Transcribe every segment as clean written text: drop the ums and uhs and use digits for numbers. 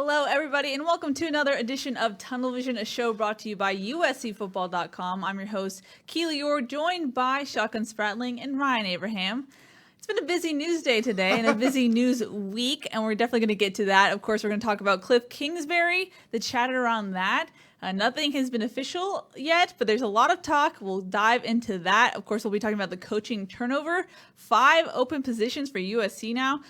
Hello, everybody, and welcome to another edition of Tunnel Vision, a show brought to you by USCFootball.com. I'm your host, Keely Orr, joined by Shotgun Spratling and Ryan Abraham. It's been a busy news day today and a busy news week, and we're definitely going to get to that. Of course, we're going to talk about Kliff Kingsbury, the chatter around that. Nothing has been official yet, but there's a lot of talk. We'll dive into that. Of course, we'll be talking about the coaching turnover. 5 open positions for USC now.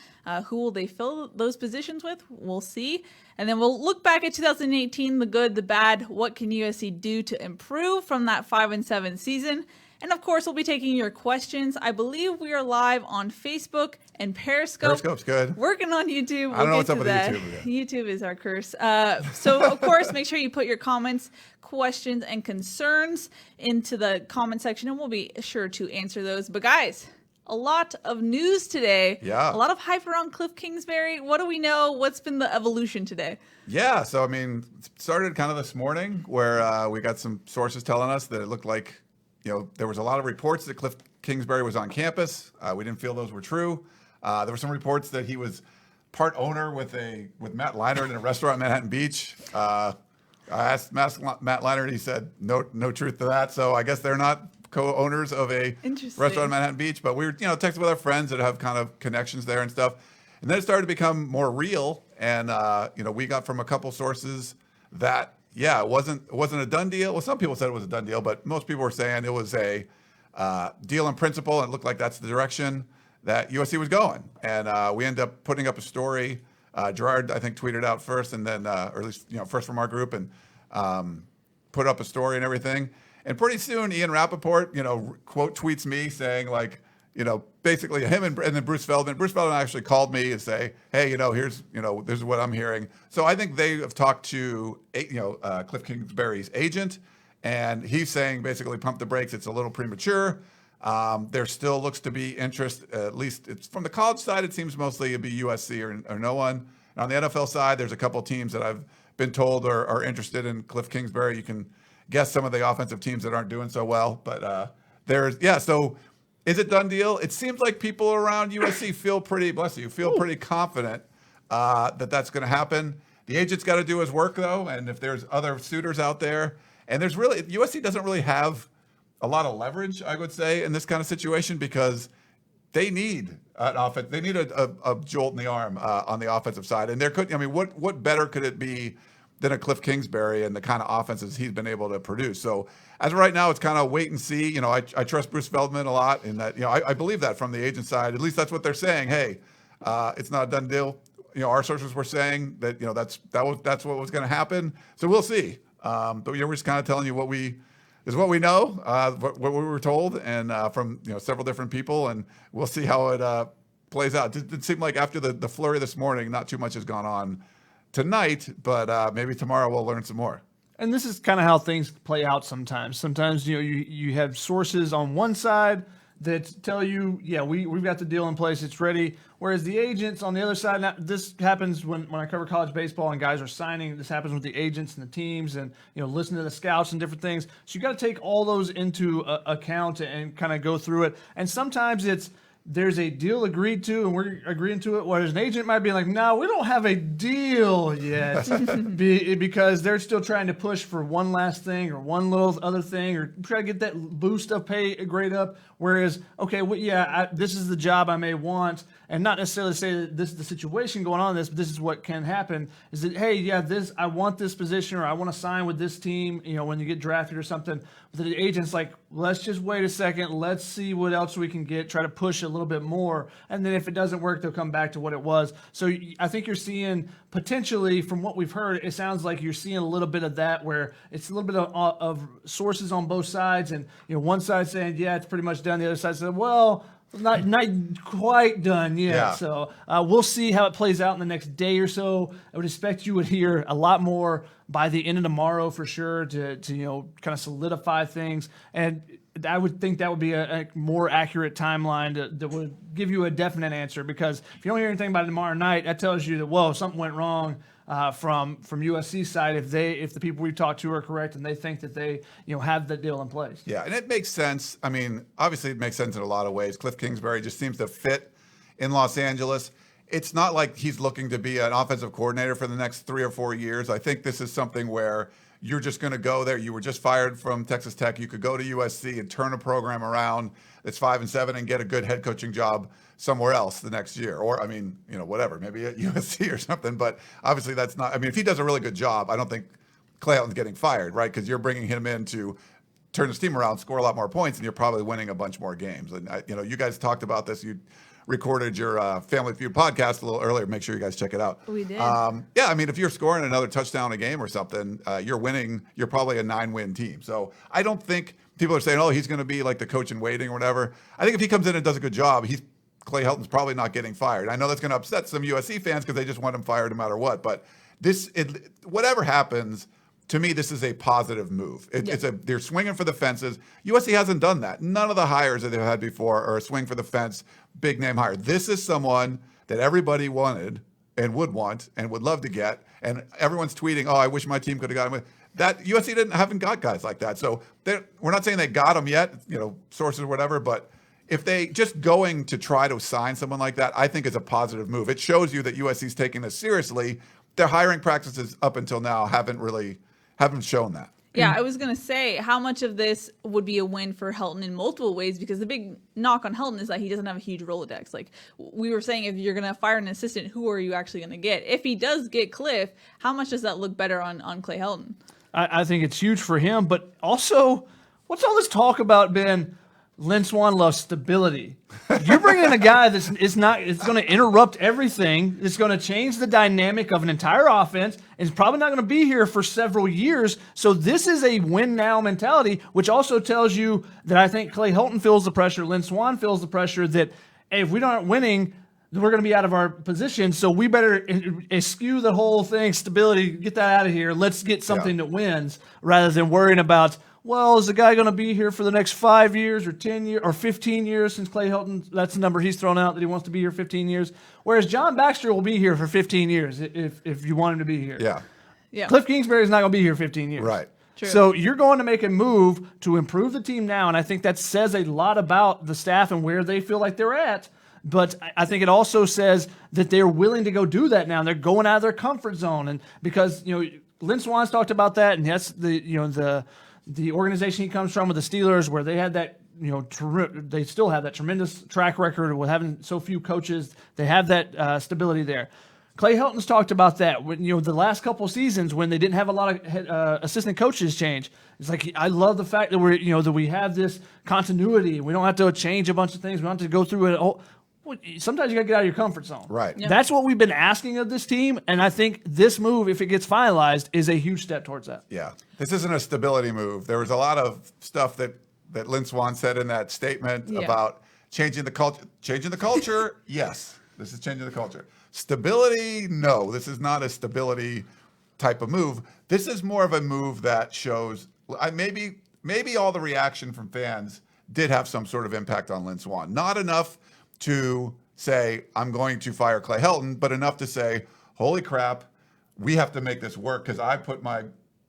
Who will they fill those positions with? We'll see. And then we'll look back at 2018, the good, the bad. What can USC do to improve from that 5-7 season? And of course, we'll be taking your questions. I believe we are live on Facebook and Periscope. Periscope's good. Working on YouTube. I don't know what's up with YouTube. YouTube is our curse. So, of course, make sure you put your comments, questions, and concerns into the comment section, and we'll be sure to answer those. But, guys, a lot of news today. Yeah. A lot of hype around Kliff Kingsbury. What do we know? What's been the evolution today? Yeah, so, I mean, it started kind of this morning where we got some sources telling us that it looked like, there was a lot of reports that Kliff Kingsbury was on campus. We didn't feel those were true. There were some reports that he was part owner with Matt Leinart in a restaurant in Manhattan Beach. I asked Matt Leinart, he said no truth to that. So I guess they're not co-owners of a restaurant in Manhattan Beach. But we were texting with our friends that have kind of connections there and stuff. And then it started to become more real. And we got from a couple sources that it wasn't a done deal. Well, some people said it was a done deal, but most people were saying it was a deal in principle, and it looked like that's the direction that USC was going. And we ended up putting up a story. Gerard, I think, tweeted out first, and then, or at least first from our group, and put up a story and everything. And pretty soon, Ian Rappaport, quote tweets me saying basically him and then Bruce Feldman. Bruce Feldman actually called me and say, hey, here's this is what I'm hearing. So I think they have talked to Kliff Kingsbury's agent, and he's saying basically pump the brakes. It's a little premature. There still looks to be interest. At least it's from the college side. It seems mostly it'd be USC or no one. And on the NFL side, there's a couple teams that I've been told are interested in Kliff Kingsbury. You can guess some of the offensive teams that aren't doing so well, but So. Is it done deal? It seems like people around USC feel pretty confident that that's going to happen. The agent's got to do his work, though, and if there's other suitors out there, and USC doesn't really have a lot of leverage, I would say, in this kind of situation because they need an offense. They need a jolt in the arm on the offensive side, and what better could it be than a Kliff Kingsbury and the kind of offenses he's been able to produce. So as of right now, it's kind of wait and see. I trust Bruce Feldman a lot in that, I believe that from the agent side, at least that's what they're saying. Hey, it's not a done deal. Our sources were saying that, that's what was going to happen. So we'll see. But we're just kind of telling you what we know, what we were told and from, several different people, and we'll see how it plays out. It seemed like after the flurry this morning, not too much has gone on tonight, but maybe tomorrow we'll learn some more. And this is kind of how things play out sometimes. Sometimes, you have sources on one side that tell you, we've got the deal in place, it's ready. Whereas the agents on the other side, now, this happens when I cover college baseball and guys are signing. This happens with the agents and the teams and, listen to the scouts and different things. So you got to take all those into account and kind of go through it. And sometimes there's a deal agreed to and we're agreeing to it, whereas an agent might be like, no, we don't have a deal yet because they're still trying to push for one last thing or one little other thing or try to get that boost of pay grade up. Whereas, okay, this is the job I may want, and not necessarily say that this is the situation going on, but this is what can happen, is that, hey, I want this position or I want to sign with this team, when you get drafted or something. But the agent's like, let's just wait a second. Let's see what else we can get, try to push a little bit more. And then if it doesn't work, they'll come back to what it was. So I think you're seeing potentially, from what we've heard, it sounds like you're seeing a little bit of that where it's a little bit of sources on both sides. And, one side saying, it's pretty much done. The other side said, well, not quite done yet. Yeah. So we'll see how it plays out in the next day or so. I would expect you would hear a lot more by the end of tomorrow for sure to kind of solidify things. And I would think that would be a more accurate timeline that would give you a definite answer, because if you don't hear anything about it tomorrow night, that tells you that, something went wrong from USC's side if the people we've talked to are correct and they think that they have the deal in place. Yeah, and it makes sense. I mean, obviously it makes sense in a lot of ways. Kliff Kingsbury just seems to fit in Los Angeles. it's not like he's looking to be an offensive coordinator for the next 3 or 4 years. I think this is something where you're just going to go there. You were just fired from Texas Tech. You could go to USC and turn a program around that's 5-7 and get a good head coaching job somewhere else the next year. Or, I mean, whatever, maybe at USC or something. But obviously that's not, I mean, if he does a really good job, I don't think Clay Helton's getting fired, right? Because you're bringing him in to turn his team around, score a lot more points, and you're probably winning a bunch more games. And, you guys talked about this. You recorded your Family Feud podcast a little earlier. Make sure you guys check it out. We did. Yeah, I mean, if you're scoring another touchdown a game or something, you're winning. You're probably a 9-win team. So I don't think people are saying, oh, he's going to be like the coach in waiting or whatever. I think if he comes in and does a good job, Clay Helton's probably not getting fired. I know that's going to upset some USC fans because they just want him fired no matter what. But whatever happens, to me, this is a positive move. They're swinging for the fences. USC hasn't done that. None of the hires that they've had before are a swing for the fence, big name hire. This is someone that everybody wanted and would want and would love to get. And everyone's tweeting, oh, I wish my team could have got him. That USC haven't got guys like that. So we're not saying they got him yet, sources or whatever, but if they just going to try to sign someone like that, I think is a positive move. It shows you that USC's taking this seriously. Their hiring practices up until now haven't shown that. Yeah, I was going to say, how much of this would be a win for Helton in multiple ways? Because the big knock on Helton is that he doesn't have a huge Rolodex. Like we were saying, if you're going to fire an assistant, who are you actually going to get? If he does get Kliff, how much does that look better on Clay Helton? I think it's huge for him, but also, what's all this talk about, Ben? Lynn Swann loves stability. You're bringing in a guy it's going to interrupt everything. It's going to change the dynamic of an entire offense. And it's probably not going to be here for several years. So this is a win now mentality, which also tells you that I think Clay Helton feels the pressure. Lynn Swann feels the pressure that, hey, if we aren't winning, then we're going to be out of our position. So we better eschew the whole thing, stability, get that out of here. Let's get something that wins rather than worrying about, well, is the guy going to be here for the next 5 years or 10 years or 15 years since Clay Helton? That's the number he's thrown out, that he wants to be here 15 years. Whereas John Baxter will be here for 15 years if you want him to be here. Yeah. Kliff Kingsbury is not going to be here 15 years. Right. True. So you're going to make a move to improve the team now, and I think that says a lot about the staff and where they feel like they're at. But I think it also says that they're willing to go do that now. They're going out of their comfort zone, and because Lynn Swann's talked about that, and that's the organization he comes from with the Steelers, where they had that, they still have that tremendous track record with having so few coaches. They have that stability there. Clay Helton's talked about that when, the last couple of seasons when they didn't have a lot of assistant coaches change. It's like, I love the fact that that we have this continuity. We don't have to change a bunch of things. We don't have to go through it. Sometimes you got to get out of your comfort zone. Right. Yep. That's what we've been asking of this team, and I think this move, if it gets finalized, is a huge step towards that. Yeah. This isn't a stability move. There was a lot of stuff that Lynn Swann said in that statement about changing the culture. Changing the culture, yes. This is changing the culture. Stability, no. This is not a stability type of move. This is more of a move that shows maybe all the reaction from fans did have some sort of impact on Lynn Swann. Not enough to say, I'm going to fire Clay Helton, but enough to say, holy crap, we have to make this work because I put my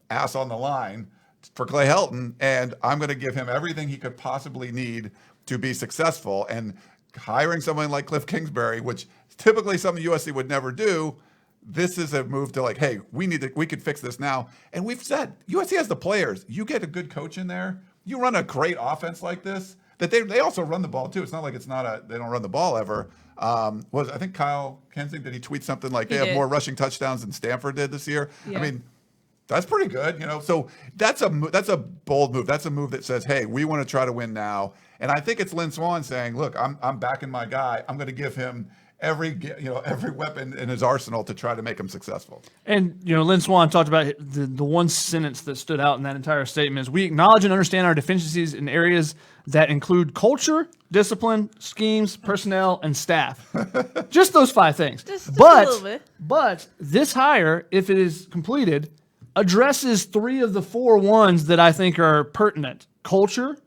ass on the line for Clay Helton, and I'm going to give him everything he could possibly need to be successful. And hiring someone like Kliff Kingsbury, which typically something USC would never do, this is a move to hey, we could fix this now. And we've said, USC has the players. You get a good coach in there, you run a great offense like this, that they also run the ball too. It's not like they don't run the ball ever. I think Kyle Kensington, did he tweet something like they have more rushing touchdowns than Stanford did this year? Yeah. I mean, that's pretty good, So that's a bold move. That's a move that says, hey, we want to try to win now. And I think it's Lynn Swann saying, look, I'm backing my guy. I'm going to give him every weapon in his arsenal to try to make him successful. And Lynn Swann talked about the one sentence that stood out in that entire statement is, we acknowledge and understand our deficiencies in areas that include culture, discipline, schemes, personnel, and staff. Just those 5 things. Just a little bit. But this hire, if it is completed, addresses 3 of the 4 ones that I think are pertinent. Culture.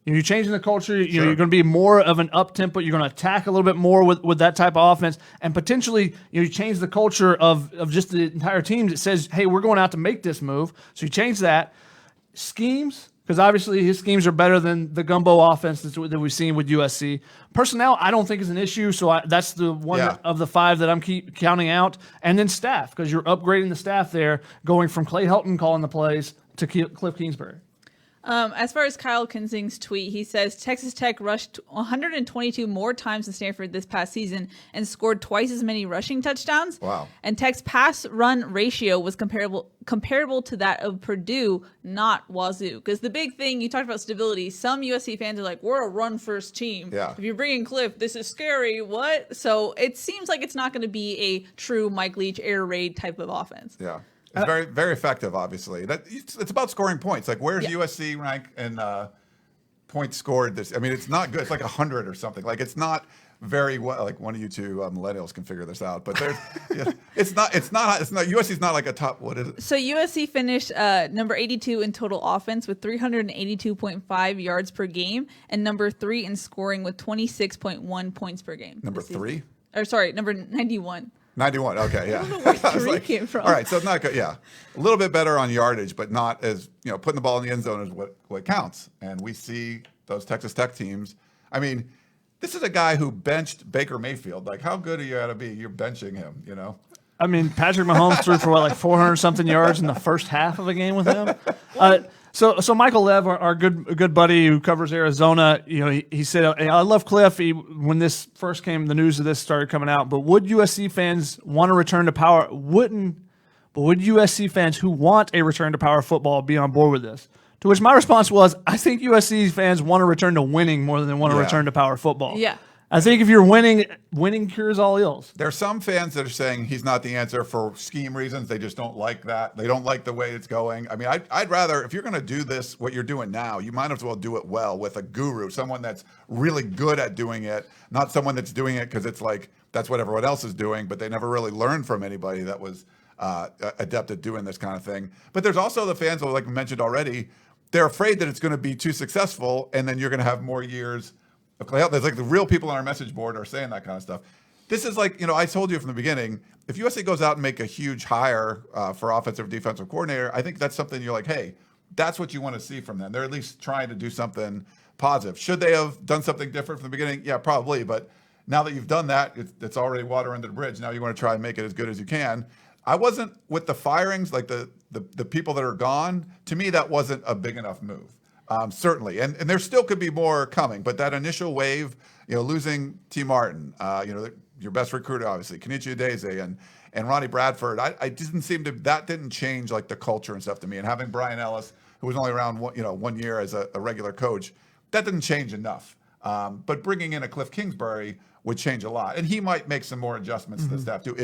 You're changing the culture. You're going to be more of an up-tempo. You're going to attack a little bit more with that type of offense. And potentially, you change the culture of just the entire team that says, hey, we're going out to make this move. So you change that. Schemes, because obviously his schemes are better than the gumbo offense that we've seen with USC. Personnel, I don't think is an issue, so that's the one of the 5 that I'm keep counting out. And then staff, because you're upgrading the staff there, going from Clay Helton calling the plays to Kliff Kingsbury. As far as Kyle Kinsing's tweet, he says Texas Tech rushed 122 more times than Stanford this past season and scored twice as many rushing touchdowns. Wow. And Tech's pass-run ratio was comparable to that of Purdue, not Wazoo. Because the big thing, you talked about stability. Some USC fans are like, we're a run-first team. Yeah. If you're bringing Kliff, this is scary. What? So it seems like it's not going to be a true Mike Leach air raid type of offense. Yeah. It's very, very effective, obviously. It's about scoring points. Like, where's USC rank in points scored? It's not good. It's like 100 or something. Like, it's not very well. Like, one of you two millennials can figure this out. But there's, it's not. USC's not like a top. What is it? So USC finished number 82 in total offense with 382.5 yards per game, and number 3 in scoring with 26.1 points per game. Number 3? Or sorry, number 91. 91. Okay, yeah. I don't know where 3 came from. All right, so it's not good. Yeah, a little bit better on yardage, but not as putting the ball in the end zone is what counts. And we see those Texas Tech teams. I mean, this is a guy who benched Baker Mayfield. Like, how good are you got to be? You're benching him. I mean, Patrick Mahomes threw for like 400-something yards in the first half of a game with him. So Michael Lev, our good buddy who covers Arizona, he said, I love Kliff. When this first came, the news of this started coming out. But would USC fans want to return to power? But would USC fans who want a return to power football be on board with this? To which my response was, I think USC fans want to return to winning more than they want to return to power football. Yeah. I think if you're winning cures all ills. There are some fans that are saying he's not the answer for scheme reasons. They just don't like that. They don't like the way it's going. I mean, I'd rather, if you're going to do this, what you're doing now, you might as well do it well with a guru, someone that's really good at doing it, not someone that's doing it because it's like that's what everyone else is doing, but they never really learned from anybody that was adept at doing this kind of thing. But there's also the fans, like we mentioned already, they're afraid that it's going to be too successful, and then you're going to have more years. There's like the real people on our message board are saying that kind of stuff. This is like, I told you from the beginning, if USC goes out and make a huge hire for offensive defensive coordinator, I think that's something you're like, hey, that's what you want to see from them. They're at least trying to do something positive. Should they have done something different from the beginning? Yeah, probably. But now that you've done that, it's already water under the bridge. Now you want to try and make it as good as you can. I wasn't with the firings, like the people that are gone. To me, that wasn't a big enough move. Certainly, and there still could be more coming, but that initial wave, losing T. Martin, your best recruiter, obviously, Kenady Udeze and Ronnie Bradford, I didn't seem to, that didn't change like the culture and stuff to me. And having Brian Ellis, who was only around 1 year as a regular coach, that didn't change enough. But bringing in a Kliff Kingsbury would change a lot, and he might make some more adjustments to the staff too,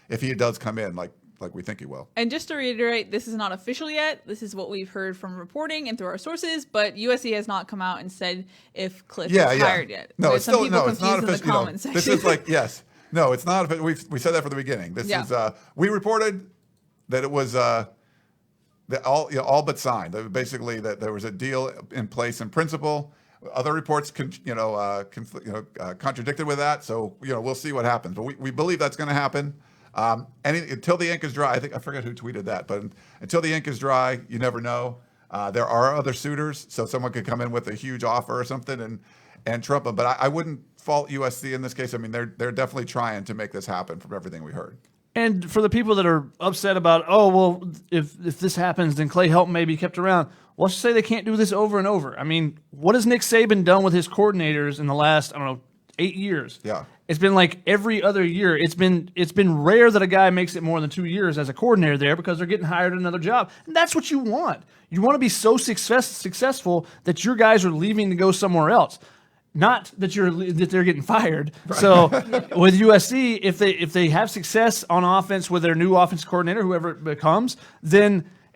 if he does come in like we think he will. And just to reiterate, this is not official yet. This is what we've heard from reporting and through our sources, but USC has not come out and said if Kliff is hired yet. No, it's still not official. Section. This is like, yes. No, it's not. We said that from the beginning. This is we reported that it was all but signed. Basically, that there was a deal in place in principle. Other reports, contradicted with that. So we'll see what happens. But we believe that's going to happen. Until the ink is dry, I forget who tweeted that, but until the ink is dry, you never know. There are other suitors, so someone could come in with a huge offer or something and trump them. But I wouldn't fault USC in this case. I mean, they're definitely trying to make this happen from everything we heard. And for the people that are upset about, if this happens, then Clay Helton may be kept around. Well, let's just say they can't do this over and over. I mean, what has Nick Saban done with his coordinators in the last, 8 years? Yeah. It's been like every other year. It's been rare that a guy makes it more than 2 years as a coordinator there because they're getting hired at another job. And that's what you want. You want to be so successful that your guys are leaving to go somewhere else. Not that they're getting fired. Right. So with USC, if they have success on offense with their new offense coordinator, whoever it becomes,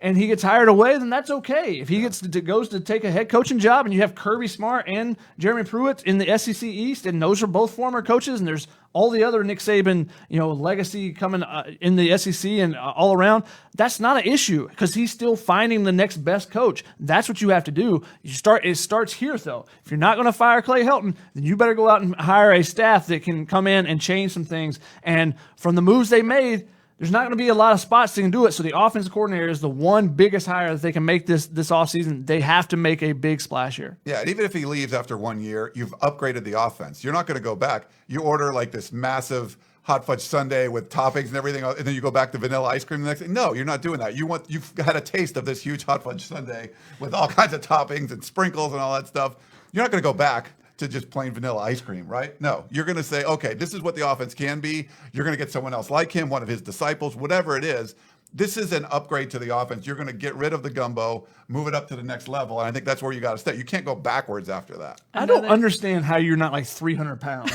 and he gets hired away, then that's okay. If he goes to take a head coaching job, and you have Kirby Smart and Jeremy Pruitt in the SEC East, and those are both former coaches, and there's all the other Nick Saban, legacy coming in the SEC and all around. That's not an issue because he's still finding the next best coach. That's what you have to do. It starts here, though. If you're not going to fire Clay Helton, then you better go out and hire a staff that can come in and change some things. And from the moves they made, there's not going to be a lot of spots that can do it. So the offensive coordinator is the one biggest hire that they can make this offseason. They have to make a big splash here. Yeah, and even if he leaves after 1 year, you've upgraded the offense. You're not going to go back. You order like this massive hot fudge sundae with toppings and everything, and then you go back to vanilla ice cream the next day. No, you're not doing that. You've had a taste of this huge hot fudge sundae with all kinds of toppings and sprinkles and all that stuff. You're not going to go back to just plain vanilla ice cream, right? No, you're going to say, okay, this is what the offense can be. You're going to get someone else like him, one of his disciples, whatever it is. This is an upgrade to the offense. You're going to get rid of the gumbo, move it up to the next level, and I think that's where you got to stay. You can't go backwards after that. I don't understand how you're not like 300 pounds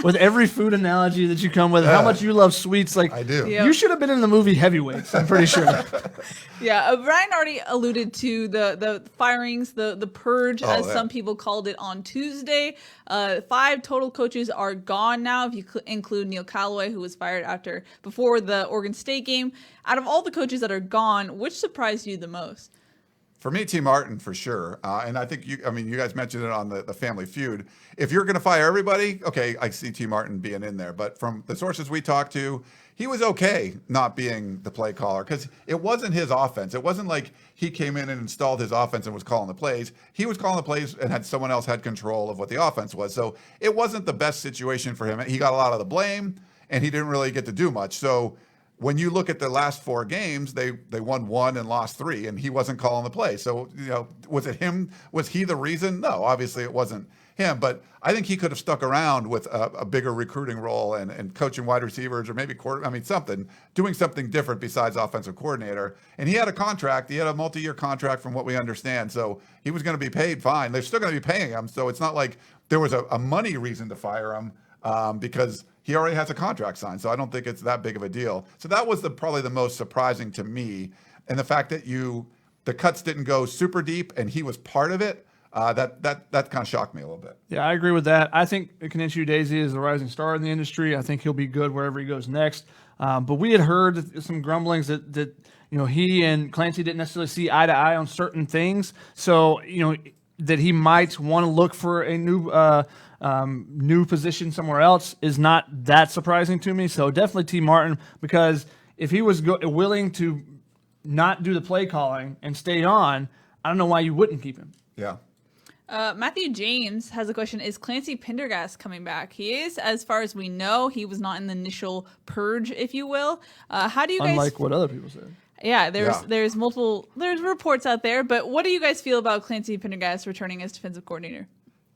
with every food analogy that you come with. How much you love sweets. Like I do. Yep. You should have been in the movie Heavyweights, I'm pretty sure. Yeah, Brian already alluded to the firings, the purge, as yeah. some people called it on Tuesday. 5 total coaches are gone now, if you include Neil Holloway, who was fired before the Oregon State game. Out of all the coaches that are gone, which surprised you the most? For me, T. Martin, for sure. And I think you guys mentioned it on the Family Feud. If you're going to fire everybody, okay, I see T. Martin being in there. But from the sources we talked to, he was okay not being the play caller because it wasn't his offense. It wasn't like he came in and installed his offense and was calling the plays. He was calling the plays and had someone else had control of what the offense was. So it wasn't the best situation for him. He got a lot of the blame, and he didn't really get to do much. So when you look at the last 4 games, they won 1 and lost 3, and he wasn't calling the play. So, was it him? Was he the reason? No, obviously it wasn't him. But I think he could have stuck around with a bigger recruiting role and coaching wide receivers or maybe doing something different besides offensive coordinator. And he had a contract. He had a multi-year contract from what we understand. So he was going to be paid fine. They're still going to be paying him. So it's not like there was a money reason to fire him because he already has a contract signed, so I don't think it's that big of a deal. So that was probably the most surprising to me, and the fact that the cuts didn't go super deep, and he was part of it. That kind of shocked me a little bit. Yeah, I agree with that. I think Kenady Daisy is the rising star in the industry. I think he'll be good wherever he goes next. But we had heard some grumblings that he and Clancy didn't necessarily see eye to eye on certain things. So that he might want to look for a new position somewhere else is not that surprising to me. So definitely T. Martin, because if he was willing to not do the play calling and stay on, I don't know why you wouldn't keep him. Yeah. Matthew James has a question. Is Clancy Pendergast coming back? He is, as far as we know. He was not in the initial purge, if you will. How do you guys... Unlike what other people said. Yeah, there's reports out there, but what do you guys feel about Clancy Pendergast returning as defensive coordinator?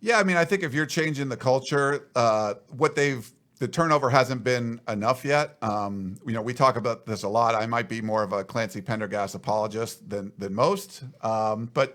Yeah, I think if you're changing the culture, the turnover hasn't been enough yet. We talk about this a lot. I might be more of a Clancy Pendergast apologist than most, but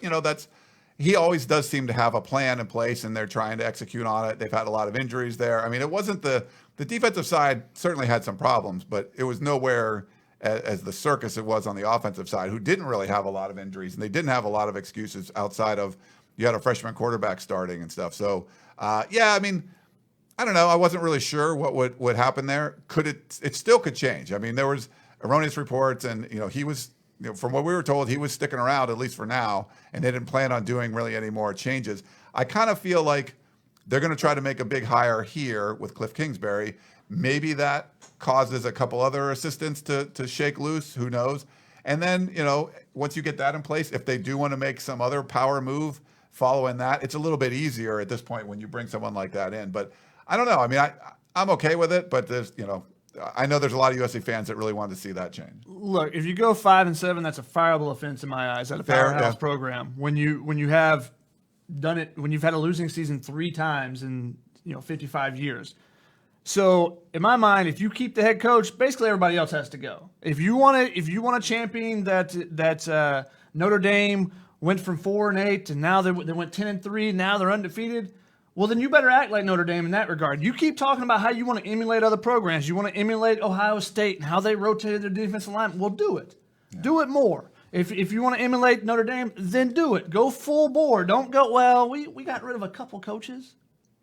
he always does seem to have a plan in place, and they're trying to execute on it. They've had a lot of injuries there. It wasn't the defensive side certainly had some problems, but it was nowhere as the circus it was on the offensive side, who didn't really have a lot of injuries, and they didn't have a lot of excuses outside of you had a freshman quarterback starting and stuff. So, I don't know. I wasn't really sure what would happen there. It still could change. There was erroneous reports, and he was, from what we were told, he was sticking around at least for now, and they didn't plan on doing really any more changes. I kind of feel like they're going to try to make a big hire here with Kliff Kingsbury. Maybe that causes a couple other assistants to shake loose. Who knows? And then, once you get that in place, if they do want to make some other power move following that, it's a little bit easier at this point when you bring someone like that in. But I don't know. I'm okay with it, but there's, I know there's a lot of USC fans that really wanted to see that change. Look, if you go 5-7, that's a fireable offense in my eyes at a powerhouse program. When you have done it, when you've had a losing season 3 times in 55 years. So in my mind, if you keep the head coach, basically everybody else has to go. If you want to champion that Notre Dame went from 4-8 and now they went 10-3, now they're undefeated. Well, then you better act like Notre Dame in that regard. You keep talking about how you want to emulate other programs. You want to emulate Ohio State and how they rotated their defensive line. Well, do it. Yeah. Do it more. If you want to emulate Notre Dame, then do it. Go full bore. Don't go, well, we got rid of a couple coaches.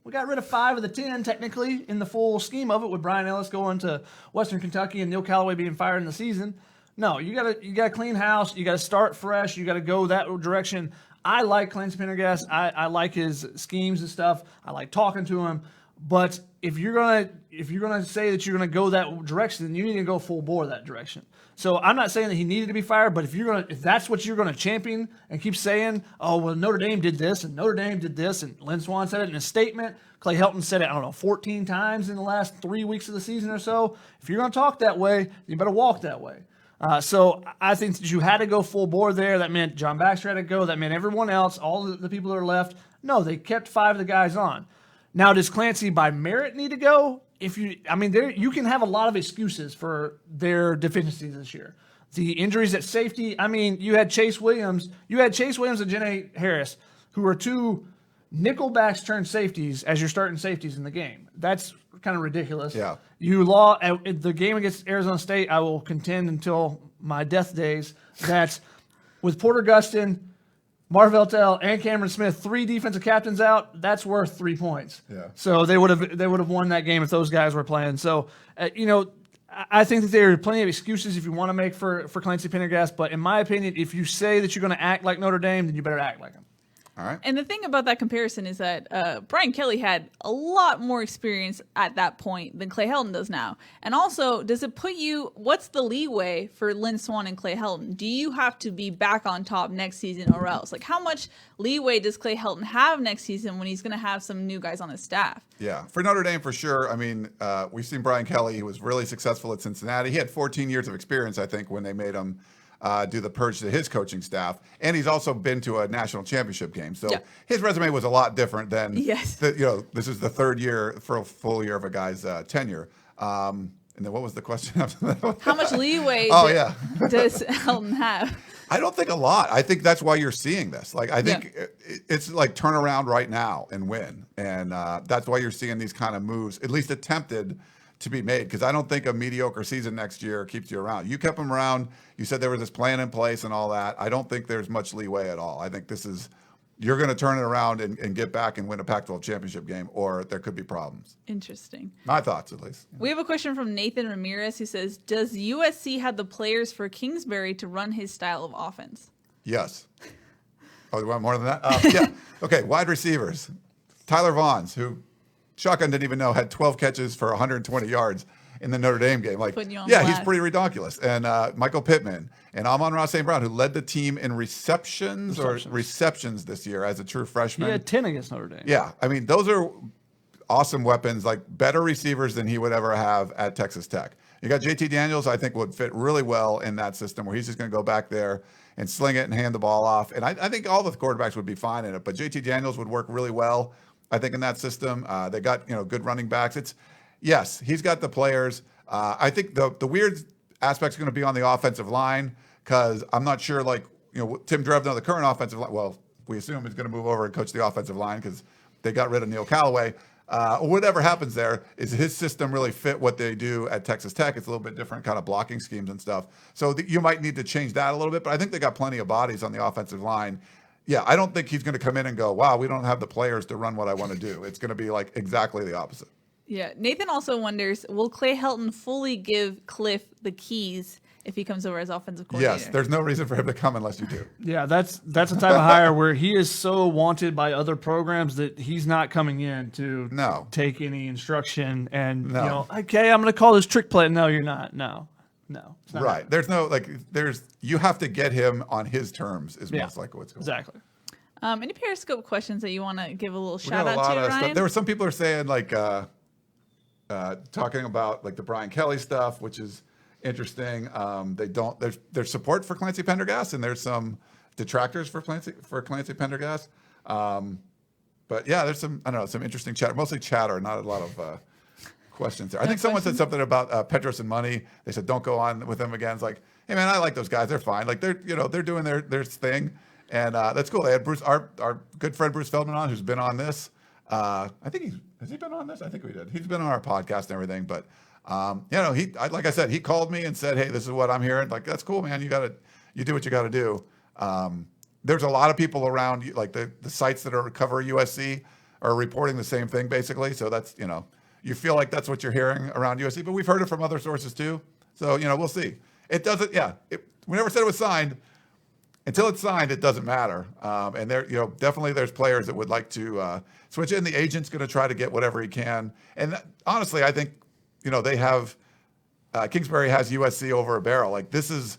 We got rid of 5 of the 10, technically, in the full scheme of it, with Brian Ellis going to Western Kentucky and Neil Holloway being fired in the season. No, you gotta clean house. You gotta start fresh. You gotta go that direction. I like Clancy Pendergast. I like his schemes and stuff. I like talking to him. But if you're gonna say that you're gonna go that direction, then you need to go full bore that direction. So I'm not saying that he needed to be fired, but if that's what you're gonna champion and keep saying, oh well, Notre Dame did this and Notre Dame did this, and Lynn Swann said it in a statement, Clay Helton said it, I don't know, 14 times in the last 3 weeks of the season or so. If you're gonna talk that way, you better walk that way. So I think that you had to go full bore there. That meant John Baxter had to go. That meant everyone else, all the people that are left. No, they kept 5 of the guys on. Now, does Clancy by merit need to go? You can have a lot of excuses for their deficiencies this year. The injuries at safety. You had Chase Williams. You had Chase Williams and Janae Harris, who are 2 nickel backs turned safeties as your starting safeties in the game. That's kind of ridiculous. Yeah. At the game against Arizona State, I will contend until my death days that with Porter Gustin, Marvell Tell, and Cameron Smith, 3 defensive captains out, that's worth 3 points. Yeah. So they would have won that game if those guys were playing. So I think that there are plenty of excuses if you want to make for Clancy Pendergast, but in my opinion, if you say that you're going to act like Notre Dame, then you better act like them. All right. And the thing about that comparison is that Brian Kelly had a lot more experience at that point than Clay Helton does now. And also, what's the leeway for Lynn Swann and Clay Helton? Do you have to be back on top next season or else? Like, how much leeway does Clay Helton have next season when he's going to have some new guys on his staff? Yeah, for Notre Dame, for sure. We've seen Brian Kelly. He was really successful at Cincinnati. He had 14 years of experience, I think, when they made him do the purge to his coaching staff. And he's also been to a national championship game. So his resume was a lot different than, this is the 3rd year for a full year of a guy's tenure. And then what was the question after that? How much leeway does Helton have? I don't think a lot. I think that's why you're seeing this. Like, I think it's like turn around right now and win. And that's why you're seeing these kind of moves, at least attempted to be made, because I don't think a mediocre season next year keeps you around. You kept him around. You said there was this plan in place and all that. I don't think there's much leeway at all. I think you're going to turn it around and get back and win a Pac-12 championship game, or there could be problems. Interesting. My thoughts, at least. We have a question from Nathan Ramirez who says, does USC have the players for Kingsbury to run his style of offense? Yes. Oh, you want more than that? Yeah. Okay, wide receivers. Tyler Vaughns, who Shotgun didn't even know had 12 catches for 120 yards in the Notre Dame game. He's pretty ridiculous. And Michael Pittman and Amon-Ra St. Brown, who led the team in receptions this year as a true freshman. He had 10 against Notre Dame. Yeah, those are awesome weapons, like better receivers than he would ever have at Texas Tech. You got JT Daniels, I think would fit really well in that system where he's just going to go back there and sling it and hand the ball off. And I think all the quarterbacks would be fine in it, but JT Daniels would work really well, I think, in that system. They got good running backs. He's got the players. I think the weird aspect is going to be on the offensive line, because I'm not sure, Tim Drevno, the current offensive line, well, we assume he's going to move over and coach the offensive line because they got rid of Neil Callaway. Whatever happens there, is his system really fit what they do at Texas Tech? It's a little bit different kind of blocking schemes and stuff. So you might need to change that a little bit, but I think they got plenty of bodies on the offensive line. Yeah, I don't think he's going to come in and go, wow, we don't have the players to run what I want to do. It's going to be like exactly the opposite. Yeah, Nathan also wonders, will Clay Helton fully give Kliff the keys if he comes over as offensive coordinator? Yes, there's no reason for him to come unless you do. Yeah, that's the type of hire where he is so wanted by other programs that he's not coming in to take any instruction and, okay, I'm going to call this trick play. No, you're not. No. It's not right. Happening. You have to get him on his terms is most likely what's going on. Exactly. Any Periscope questions that you want to give a little shout out to, Ryan? There were some people are saying talking about the Brian Kelly stuff, which is interesting. There's support for Clancy Pendergast, and there's some detractors for Clancy Pendergast. But yeah, there's some interesting chatter, mostly chatter, not a lot of questions there. I think someone said something about Petros and Money. They said don't go on with them again. It's like, hey man, I like those guys. They're fine. They're doing their thing, and that's cool. They had Bruce, our good friend Bruce Feldman on, who's been on this. I think has he been on this? I think we did. He's been on our podcast and everything. But like I said, he called me and said, hey, this is what I'm hearing. Like, that's cool, man. You do what you got to do. There's a lot of people around, like the sites that are cover USC are reporting the same thing basically. So that's you feel like that's what you're hearing around USC, but we've heard it from other sources too. So we'll see. It doesn't. Yeah, we never said it was signed. until it's signed, it doesn't matter. And there, definitely there's players that would like to switch in. The agent's going to try to get whatever he can. And honestly, I think, they have Kingsbury has USC over a barrel. Like this is,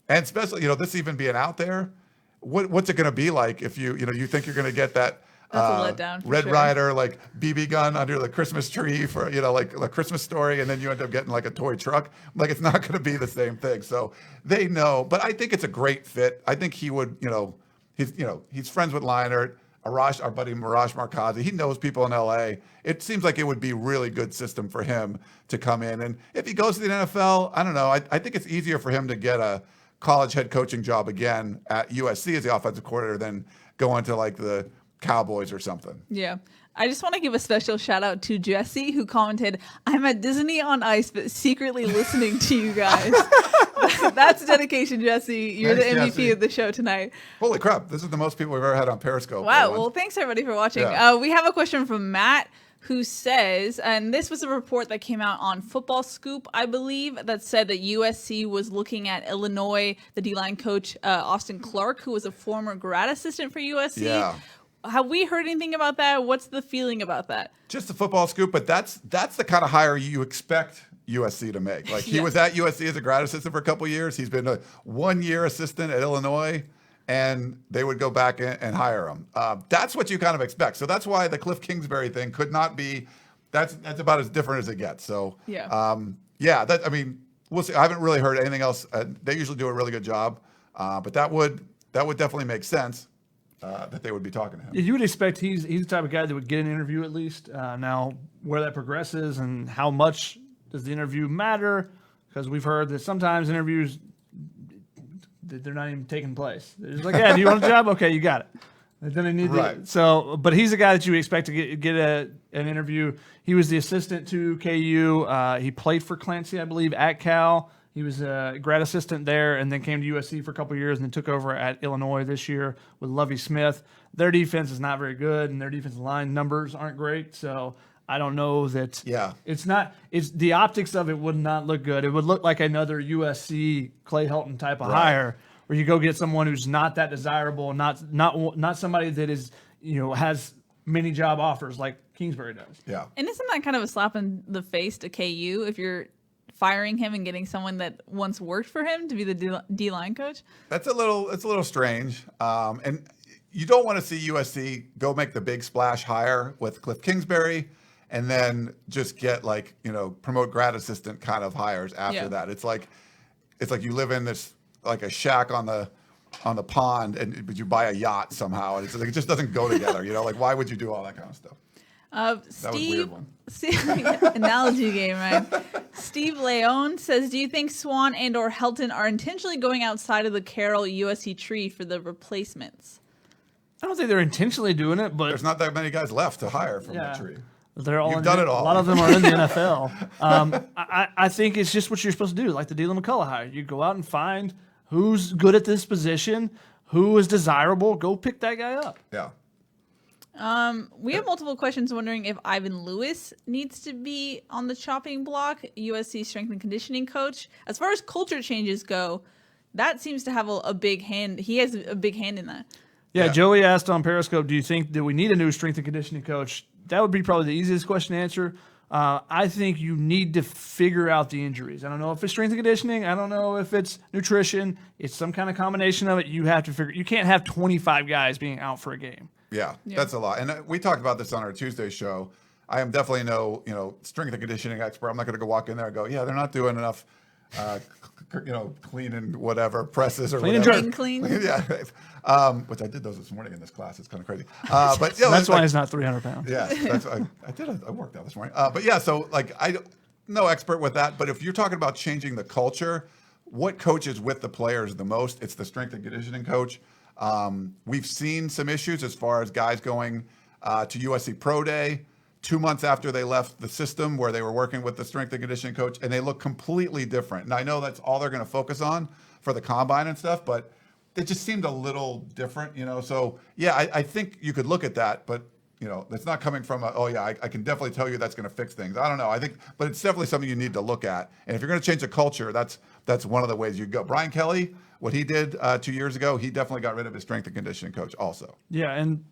and especially, this even being out there, what's it going to be like if you think you're going to get that That's a letdown for Red sure. Ryder like BB gun under the Christmas tree for like a Christmas story, and then you end up getting like a toy truck. Like it's not going to be the same thing. So they know, but I think it's a great fit. I think he would, he's friends with Leinart, our buddy Mirage Markazi. He knows people in LA. It seems like it would be a really good system for him to come in. And if he goes to the NFL, I don't know. I think it's easier for him to get a college head coaching job again at USC as the offensive coordinator than going to like the Cowboys or something. Yeah. I just want to give a special shout out to Jesse, who commented, "I'm at Disney on Ice, but secretly listening to you guys." That's dedication, Jesse. You're Thanks, the MVP Jesse. of the show tonight. Holy crap. This is the most people we've ever had on Periscope. Wow. Everyone. Well, thanks everybody for watching. Yeah. We have a question from Matt, who says, and this was a report that came out on Football Scoop, I believe, that said that USC was looking at Illinois, the D-line coach, Austin Clark, who was a former grad assistant for USC. Yeah. Have we heard anything about that? What's the feeling about that? Just a football scoop, but that's the kind of hire you expect USC to make. Like he Yeah. was at USC as a grad assistant for a couple of years. He's been a 1-year assistant at Illinois, and they would go back and hire him. That's what you kind of expect. So that's why the Kliff Kingsbury thing could not be. That's about as different as it gets. So Yeah. We'll see. I haven't really heard anything else. They usually do a really good job, but that would definitely make sense. That they would be talking to him. You would expect he's the type of guy that would get an interview at least. Now, where that progresses and how much does the interview matter? Because we've heard that sometimes interviews, they're not even taking place. They're just like, yeah, do you want a job? Okay, you got it. And then they need Right. So, but he's a guy that you expect to get an interview. He was the assistant to KU. He played for Clancy, I believe, at Cal. He was a grad assistant there and then came to USC for a couple of years and then took over at Illinois this year with Lovie Smith. Their defense is not very good, and their defensive line numbers aren't great. So I don't know that. Yeah. It's the optics of it would not look good. It would look like another USC Clay Helton type of hire where you go get someone who's not that desirable, not somebody that is, has many job offers like Kingsbury does. Yeah. And isn't that kind of a slap in the face to KU if you're firing him and getting someone that once worked for him to be the D-line coach? It's a little strange. And you don't want to see USC go make the big splash hire with Kliff Kingsbury and then just get promote grad assistant kind of hires after that. It's like you live in this like a shack on the pond but you buy a yacht somehow, and it's like it just doesn't go together. Like why would you do all that kind of stuff? That was a weird one. Analogy game, right? Steve Leone says, do you think Swan and or Helton are intentionally going outside of the Carroll USC tree for the replacements? I don't think they're intentionally doing it, but There's not that many guys left to hire from that tree. They're all You've in done the, it all. A lot of them are in the NFL. I think it's just what you're supposed to do, like the Dylan McCullough hire. You go out and find who's good at this position, who is desirable. Go pick that guy up. Yeah. We have multiple questions wondering if Ivan Lewis needs to be on the chopping block, USC strength and conditioning coach. As far as culture changes go, that seems to have a big hand. He has a big hand in that. Yeah, Yeah. Joey asked on Periscope, do you think that we need a new strength and conditioning coach? That would be probably the easiest question to answer. I think you need to figure out the injuries. I don't know if it's strength and conditioning. I don't know if it's nutrition. It's some kind of combination of it. You have to figure. You can't have 25 guys being out for a game. Yeah, that's a lot. And we talked about this on our Tuesday show. I am definitely no, strength and conditioning expert. I'm not going to go walk in there and go, yeah, they're not doing enough, clean and whatever presses or Clean and whatever. jerk. Clean. Yeah, which I did those this morning in this class. It's kind of crazy. But That's why he's not 300 pounds. Yeah, that's I worked out this morning. But yeah, so no expert with that. But if you're talking about changing the culture, what coaches with the players the most? It's the strength and conditioning coach. We've seen some issues as far as guys going to USC Pro Day 2 months after they left the system where they were working with the strength and conditioning coach, and they look completely different. And I know that's all they're going to focus on for the combine and stuff, but it just seemed a little different, So yeah, I think you could look at that, but that's not coming from I can definitely tell you that's going to fix things. I don't know. But it's definitely something you need to look at. And if you're going to change a culture, that's one of the ways you go. Brian Kelly, what he did 2 years ago, he definitely got rid of his strength and conditioning coach also. Yeah, and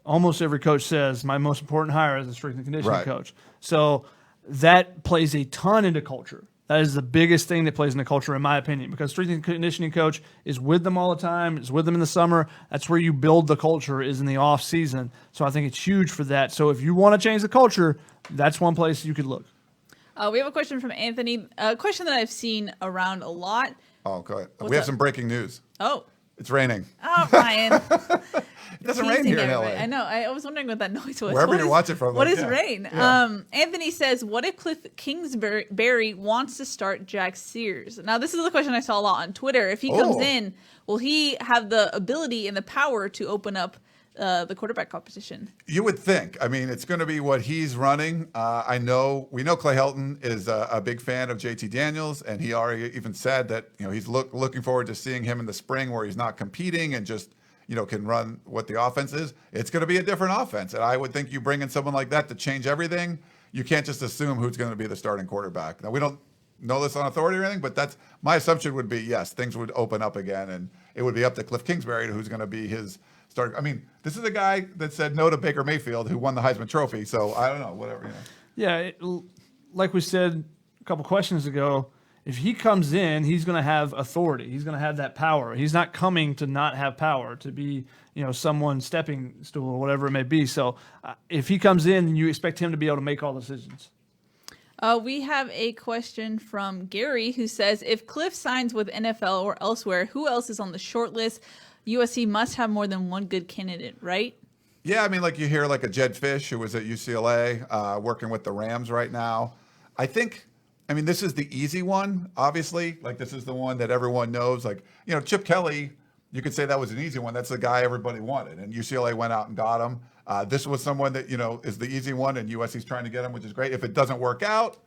almost every coach says my most important hire is a strength and conditioning coach. So that plays a ton into culture. That is the biggest thing that plays into culture, in my opinion, because strength and conditioning coach is with them all the time, is with them in the summer. That's where you build the culture, is in the off season. So I think it's huge for that. So if you want to change the culture, that's one place you could look. We have a question from Anthony, a question that I've seen around a lot. Oh, go ahead. We have some breaking news. Oh. It's raining. Oh, Brian. It doesn't rain here in LA. I know. I was wondering what that noise was. Wherever you're watching from. What is rain? Yeah. Anthony says, what if Kliff Kingsbury wants to start Jack Sears? Now, this is a question I saw a lot on Twitter. If he comes in, will he have the ability and the power to open up the quarterback competition? You would think. I mean, it's going to be what he's running. We know Clay Helton is a big fan of JT Daniels, and he already even said that he's looking forward to seeing him in the spring where he's not competing and just can run what the offense is. It's going to be a different offense, and I would think you bring in someone like that to change everything. You can't just assume who's going to be the starting quarterback. Now, we don't know this on authority or anything, but that's my assumption would be yes, things would open up again, and it would be up to Kliff Kingsbury who's going to be his starter. I mean, this is a guy that said no to Baker Mayfield who won the Heisman Trophy, so I don't know, whatever. Yeah, like we said a couple questions ago, if he comes in, he's going to have authority. He's going to have that power. He's not coming to not have power, to be someone's stepping stool or whatever it may be. So if he comes in, you expect him to be able to make all decisions. We have a question from Gary who says, if Kliff signs with NFL or elsewhere, who else is on the short list? USC must have more than one good candidate, right? Yeah, I mean, like you hear like a Jed Fish who was at UCLA working with the Rams right now. I mean, this is the easy one, obviously. Like, this is the one that everyone knows. Like, Chip Kelly, you could say that was an easy one. That's the guy everybody wanted. And UCLA went out and got him. This was someone that, is the easy one, and USC's trying to get him, which is great. If it doesn't work out,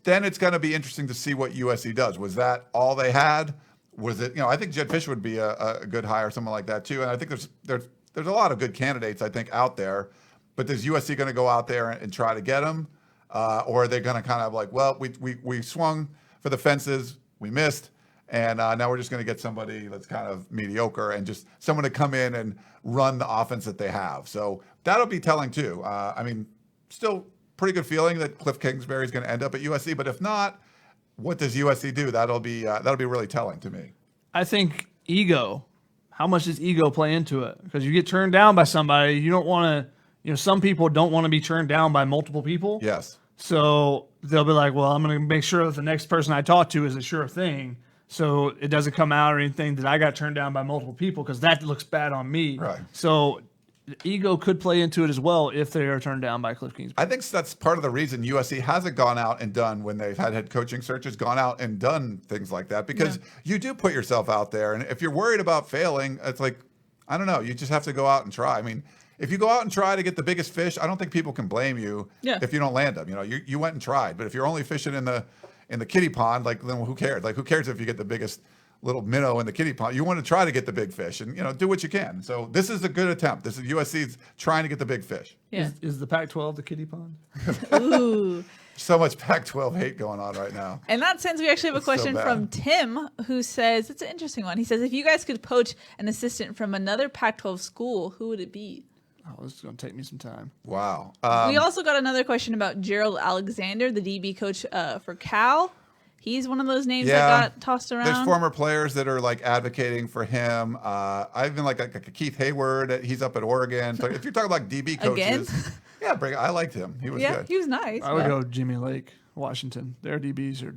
then it's going to be interesting to see what USC does. Was that all they had? Was it, I think Jed Fish would be a good hire, someone like that, too. And I think there's a lot of good candidates, I think, out there. But is USC going to go out there and try to get him? Or are they going to kind of like, well, we swung for the fences, we missed, and now we're just going to get somebody that's kind of mediocre and just someone to come in and run the offense that they have. So that'll be telling too. I mean, still pretty good feeling that Kliff Kingsbury is going to end up at USC, but if not, what does USC do? That'll be really telling to me. I think ego. How much does ego play into it? Because you get turned down by somebody, you don't want to. Some people don't want to be turned down by multiple people. Yes. So they'll be like, well, I'm going to make sure that the next person I talk to is a sure thing. So it doesn't come out or anything that I got turned down by multiple people, because that looks bad on me. Right. So ego could play into it as well if they are turned down by Kliff Kingsbury. I think that's part of the reason USC hasn't gone out and done, when they've had head coaching searches, gone out and done things like that, because you do put yourself out there. And if you're worried about failing, it's like, I don't know, you just have to go out and try. I mean, if you go out and try to get the biggest fish, I don't think people can blame you if you don't land them. You went and tried. But if you're only fishing in the kiddie pond, like, then who cares? Like, who cares if you get the biggest little minnow in the kiddie pond? You want to try to get the big fish and, do what you can. So this is a good attempt. This is USC's trying to get the big fish. Yeah. Is the Pac-12 the kiddie pond? Ooh. So much Pac-12 hate going on right now. In that sense, we actually have a question from Tim, who says, it's an interesting one. He says, if you guys could poach an assistant from another Pac-12 school, who would it be? Oh, this is going to take me some time. Wow. We also got another question about Gerald Alexander, the DB coach for Cal. He's one of those names that got tossed around. There's former players that are like advocating for him. I even like Keith Hayward. He's up at Oregon. So if you're talking about DB coaches, I liked him. He was good. He was nice. I would go Jimmy Lake, Washington. Their DBs are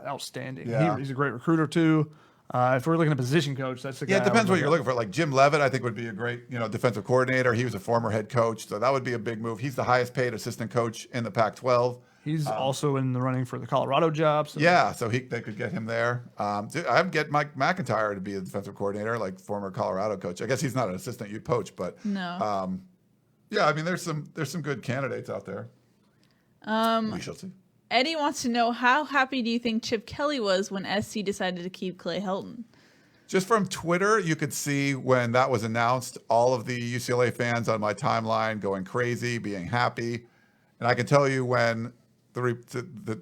outstanding. Yeah. He's a great recruiter too. If we're looking at position coach, that's the guy. Yeah, it depends what you're looking for. Like Jim Leavitt, I think would be a great, defensive coordinator. He was a former head coach, so that would be a big move. He's the highest paid assistant coach in the Pac-12. He's also in the running for the Colorado job. So. Yeah, so they could get him there. I'd get Mike McIntyre to be a defensive coordinator, like former Colorado coach. I guess he's not an assistant you'd poach, but no. I mean, there's some good candidates out there. We shall see. Eddie wants to know, how happy do you think Chip Kelly was when SC decided to keep Clay Helton? Just from Twitter, you could see when that was announced, all of the UCLA fans on my timeline going crazy, being happy. And I can tell you when the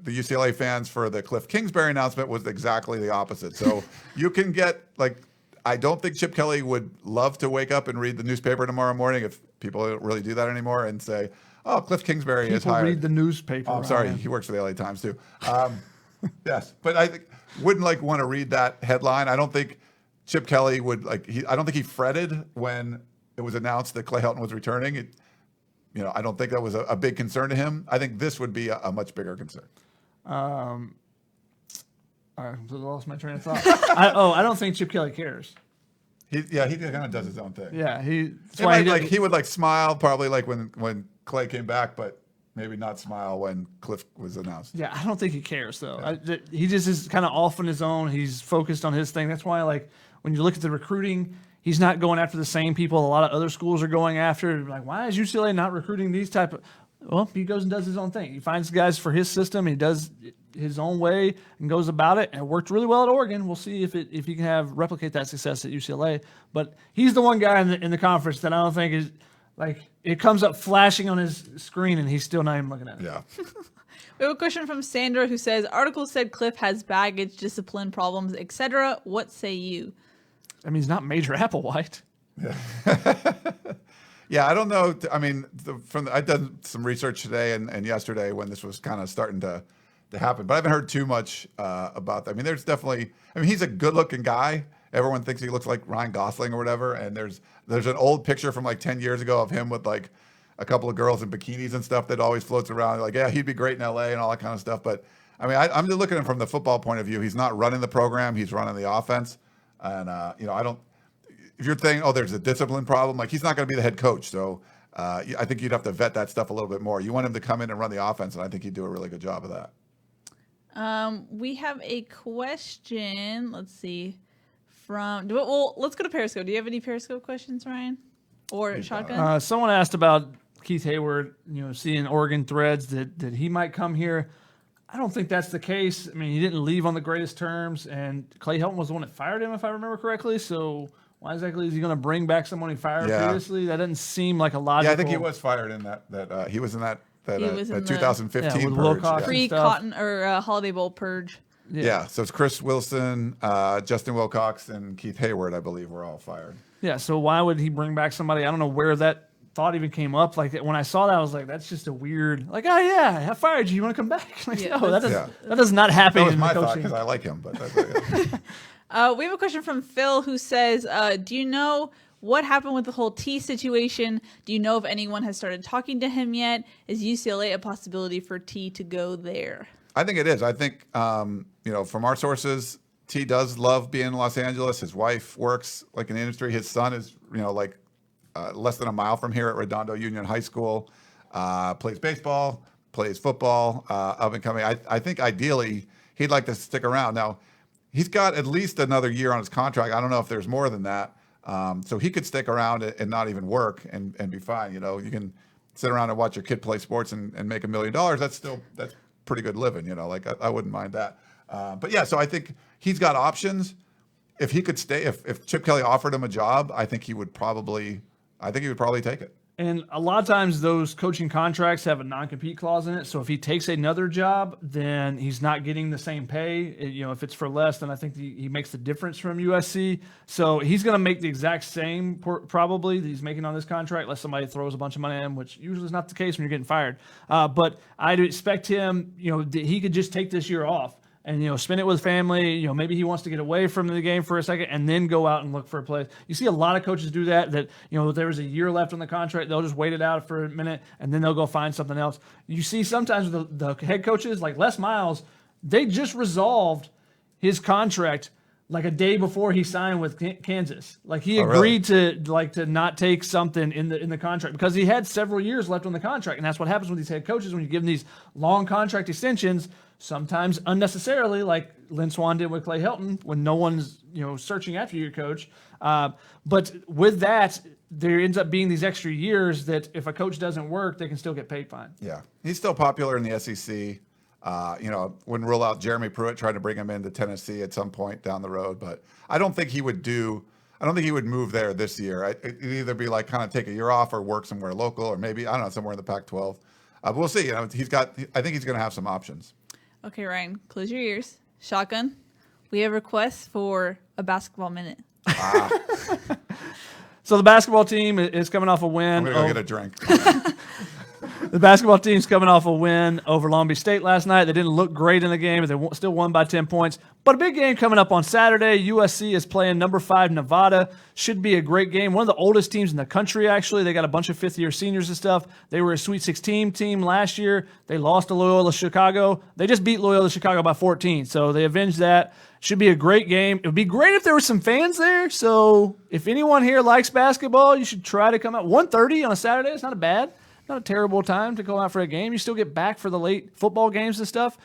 UCLA fans for the Kliff Kingsbury announcement was exactly the opposite. So you can get, like, I don't think Chip Kelly would love to wake up and read the newspaper tomorrow morning, if people don't really do that anymore, and say, oh, Kliff Kingsbury is hired. People read the newspaper. Oh, I'm sorry, he works for the LA Times too. Yes, but I wouldn't want to read that headline. I don't think Chip Kelly would I don't think he fretted when it was announced that Clay Helton was returning. I don't think that was a big concern to him. I think this would be a much bigger concern. I lost my train of thought. I don't think Chip Kelly cares. He kind of does his own thing. Yeah, he would smile probably when Clay came back, but maybe not smile when Kliff was announced. Yeah, I don't think he cares though. Yeah. He just is kind of off on his own. He's focused on his thing. That's why when you look at the recruiting, he's not going after the same people a lot of other schools are going after. Like, why is UCLA not recruiting these type of? Well, he goes and does his own thing. He finds guys for his system. He does his own way and goes about it. And it worked really well at Oregon. We'll see if he can replicate that success at UCLA. But he's the one guy in the conference that I don't think is it comes up flashing on his screen and he's still not even looking at it. Yeah. We have a question from Sandra who says, article said Kliff has baggage, discipline problems, etc. What say you? I mean, he's not Major Applewhite. Yeah. Yeah, I don't know. I mean, I did some research today and yesterday when this was kind of starting to happen, but I haven't heard too much about that. I mean, there's definitely. I mean, he's a good-looking guy. Everyone thinks he looks like Ryan Gosling or whatever. And there's an old picture from 10 years ago of him with a couple of girls in bikinis and stuff that always floats around. Yeah, he'd be great in LA and all that kind of stuff. But I mean, I'm just looking at him from the football point of view. He's not running the program; he's running the offense. And I don't. If you're thinking, oh, there's a discipline problem, he's not going to be the head coach. So I think you'd have to vet that stuff a little bit more. You want him to come in and run the offense, and I think he'd do a really good job of that. We have a question. Let's see. Let's go to Periscope. Do you have any Periscope questions, Ryan? Or Shotgun? Someone asked about Keith Hayward, seeing Oregon threads that he might come here. I don't think that's the case. I mean, he didn't leave on the greatest terms, and Clay Helton was the one that fired him, if I remember correctly. So why exactly is he going to bring back someone he fired previously? That doesn't seem like a logical. Yeah, I think he was fired in that. He was in that 2015 with purge. Pre-Cotton or Holiday Bowl purge. Yeah, so it's Chris Wilson, Justin Wilcox, and Keith Hayward, I believe, were all fired. Yeah, so why would he bring back somebody? I don't know where that thought even came up. When I saw that, I was like, that's just a weird, oh yeah, I fired you. You want to come back? No, that does not happen. That was my thought because I like him. But we have a question from Phil who says, do you know what happened with the whole T situation? Do you know if anyone has started talking to him yet? Is UCLA a possibility for T to go there? I think it is. I think, from our sources, T does love being in Los Angeles. His wife works in the industry. His son is, less than a mile from here at Redondo Union High School, plays baseball, plays football, up and coming. I think ideally he'd like to stick around. Now, he's got at least another year on his contract. I don't know if there's more than that. So he could stick around and not even work and be fine. You can sit around and watch your kid play sports and make $1 million. That's pretty good living. I wouldn't mind that. But yeah, so I think he's got options. If he could stay, if Chip Kelly offered him a job, I think he would probably take it. And a lot of times those coaching contracts have a non-compete clause in it. So if he takes another job, then he's not getting the same pay. If it's for less, then I think he makes the difference from USC. So he's going to make the exact same probably that he's making on this contract, unless somebody throws a bunch of money at him, which usually is not the case when you're getting fired. But I'd expect him, that he could just take this year off and spend it with family. Maybe he wants to get away from the game for a second and then go out and look for a place. You see a lot of coaches do that. That there was a year left on the contract, they'll just wait it out for a minute and then they'll go find something else. You see sometimes the head coaches like Les Miles, they just resolved his contract a day before he signed with Kansas. He agreed to not take something in the contract because he had several years left on the contract, and that's what happens with these head coaches when you give them these long contract extensions. Sometimes unnecessarily, like Lynn Swann did with Clay Helton, when no one's searching after your coach. But with that, there ends up being these extra years that if a coach doesn't work, they can still get paid fine. Yeah, he's still popular in the SEC. Wouldn't rule out Jeremy Pruitt trying to bring him into Tennessee at some point down the road, but I don't think he would move there this year. It'd either be like kind of take a year off or work somewhere local, or maybe, I don't know, somewhere in the Pac-12. But we'll see. I think he's going to have some options. Okay, Ryan, close your ears. Shotgun, we have requests for a basketball minute. So the basketball team is coming off a win. I'm going to go get a drink. The basketball team's coming off a win over Long Beach State last night. They didn't look great in the game, but they still won by 10 points. But a big game coming up on Saturday. USC is playing number 5 Nevada. Should be a great game. One of the oldest teams in the country, actually. They got a bunch of fifth-year seniors and stuff. They were a Sweet 16 team last year. They lost to Loyola Chicago. They just beat Loyola Chicago by 14, so they avenged that. Should be a great game. It would be great if there were some fans there. So if anyone here likes basketball, you should try to come out. 1:30 on a Saturday. It's not a terrible time to go out for a game. You still get back for the late football games and stuff.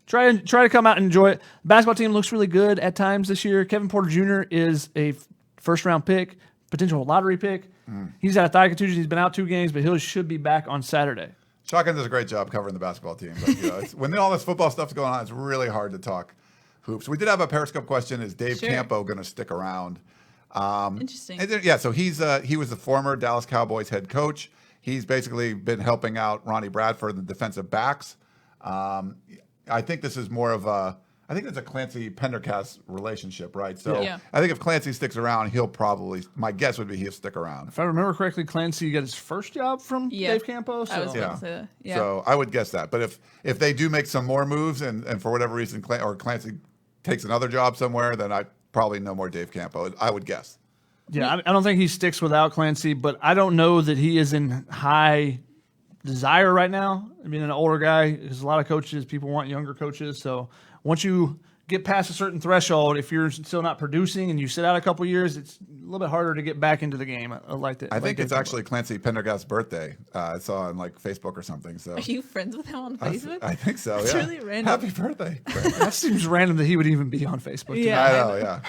Try to come out and enjoy it. The basketball team looks really good at times this year. Kevin Porter Jr. is a first-round pick, potential lottery pick. He's had a thigh contusion. He's been out 2 games, but he should be back on Saturday. Shotgun does a great job covering the basketball team. But, when all this football stuff's going on, it's really hard to talk hoops. We did have a Periscope question. Is Dave Campo going to stick around? Interesting. So he was the former Dallas Cowboys head coach. He's basically been helping out Ronnie Bradford, the defensive backs. I think this is more of I think it's a Clancy Pendergast relationship, right? So I think if Clancy sticks around, my guess would be he'll stick around. If I remember correctly, Clancy got his first job from Dave Campo. So. I was going to say that. Yeah. So I would guess that. But if they do make some more moves and for whatever reason Clancy takes another job somewhere, then I probably no more Dave Campo. I would guess. Yeah, I don't think he sticks without Clancy, but I don't know that he is in high desire right now. I mean, an older guy, there's a lot of coaches, people want younger coaches. So once you get past a certain threshold, if you're still not producing and you sit out a couple years, it's a little bit harder to get back into the game. I like that. I think it's actually Clancy Pendergast's birthday. I saw on Facebook or something. So are you friends with him on Facebook? I think so. It's really random. Happy birthday! That seems random that he would even be on Facebook. Yeah, I know. Yeah.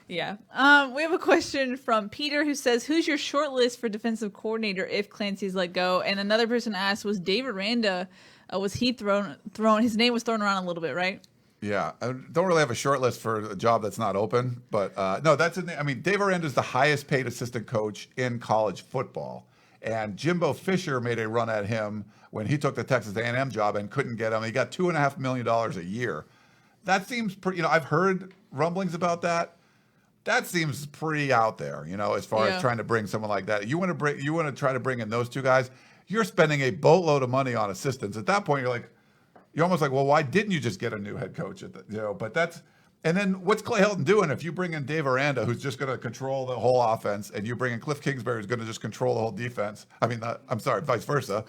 Yeah. We have a question from Peter who says, who's your short list for defensive coordinator if Clancy's let go? And another person asked, was Dave Aranda, was he thrown, his name was thrown around a little bit, right? Yeah. I don't really have a short list for a job that's not open, but no, Dave Aranda is the highest paid assistant coach in college football. And Jimbo Fisher made a run at him when he took the Texas A&M job and couldn't get him. He got $2.5 million a year. That seems pretty, I've heard rumblings about that. That seems pretty out there, as far as trying to bring someone like that. You want to try to bring in those two guys. You're spending a boatload of money on assistants. At that point, you're almost like, well, why didn't you just get a new head coach? And then what's Clay Helton doing if you bring in Dave Aranda, who's just going to control the whole offense, and you bring in Kliff Kingsbury, who's going to just control the whole defense? I mean, I'm sorry, vice versa.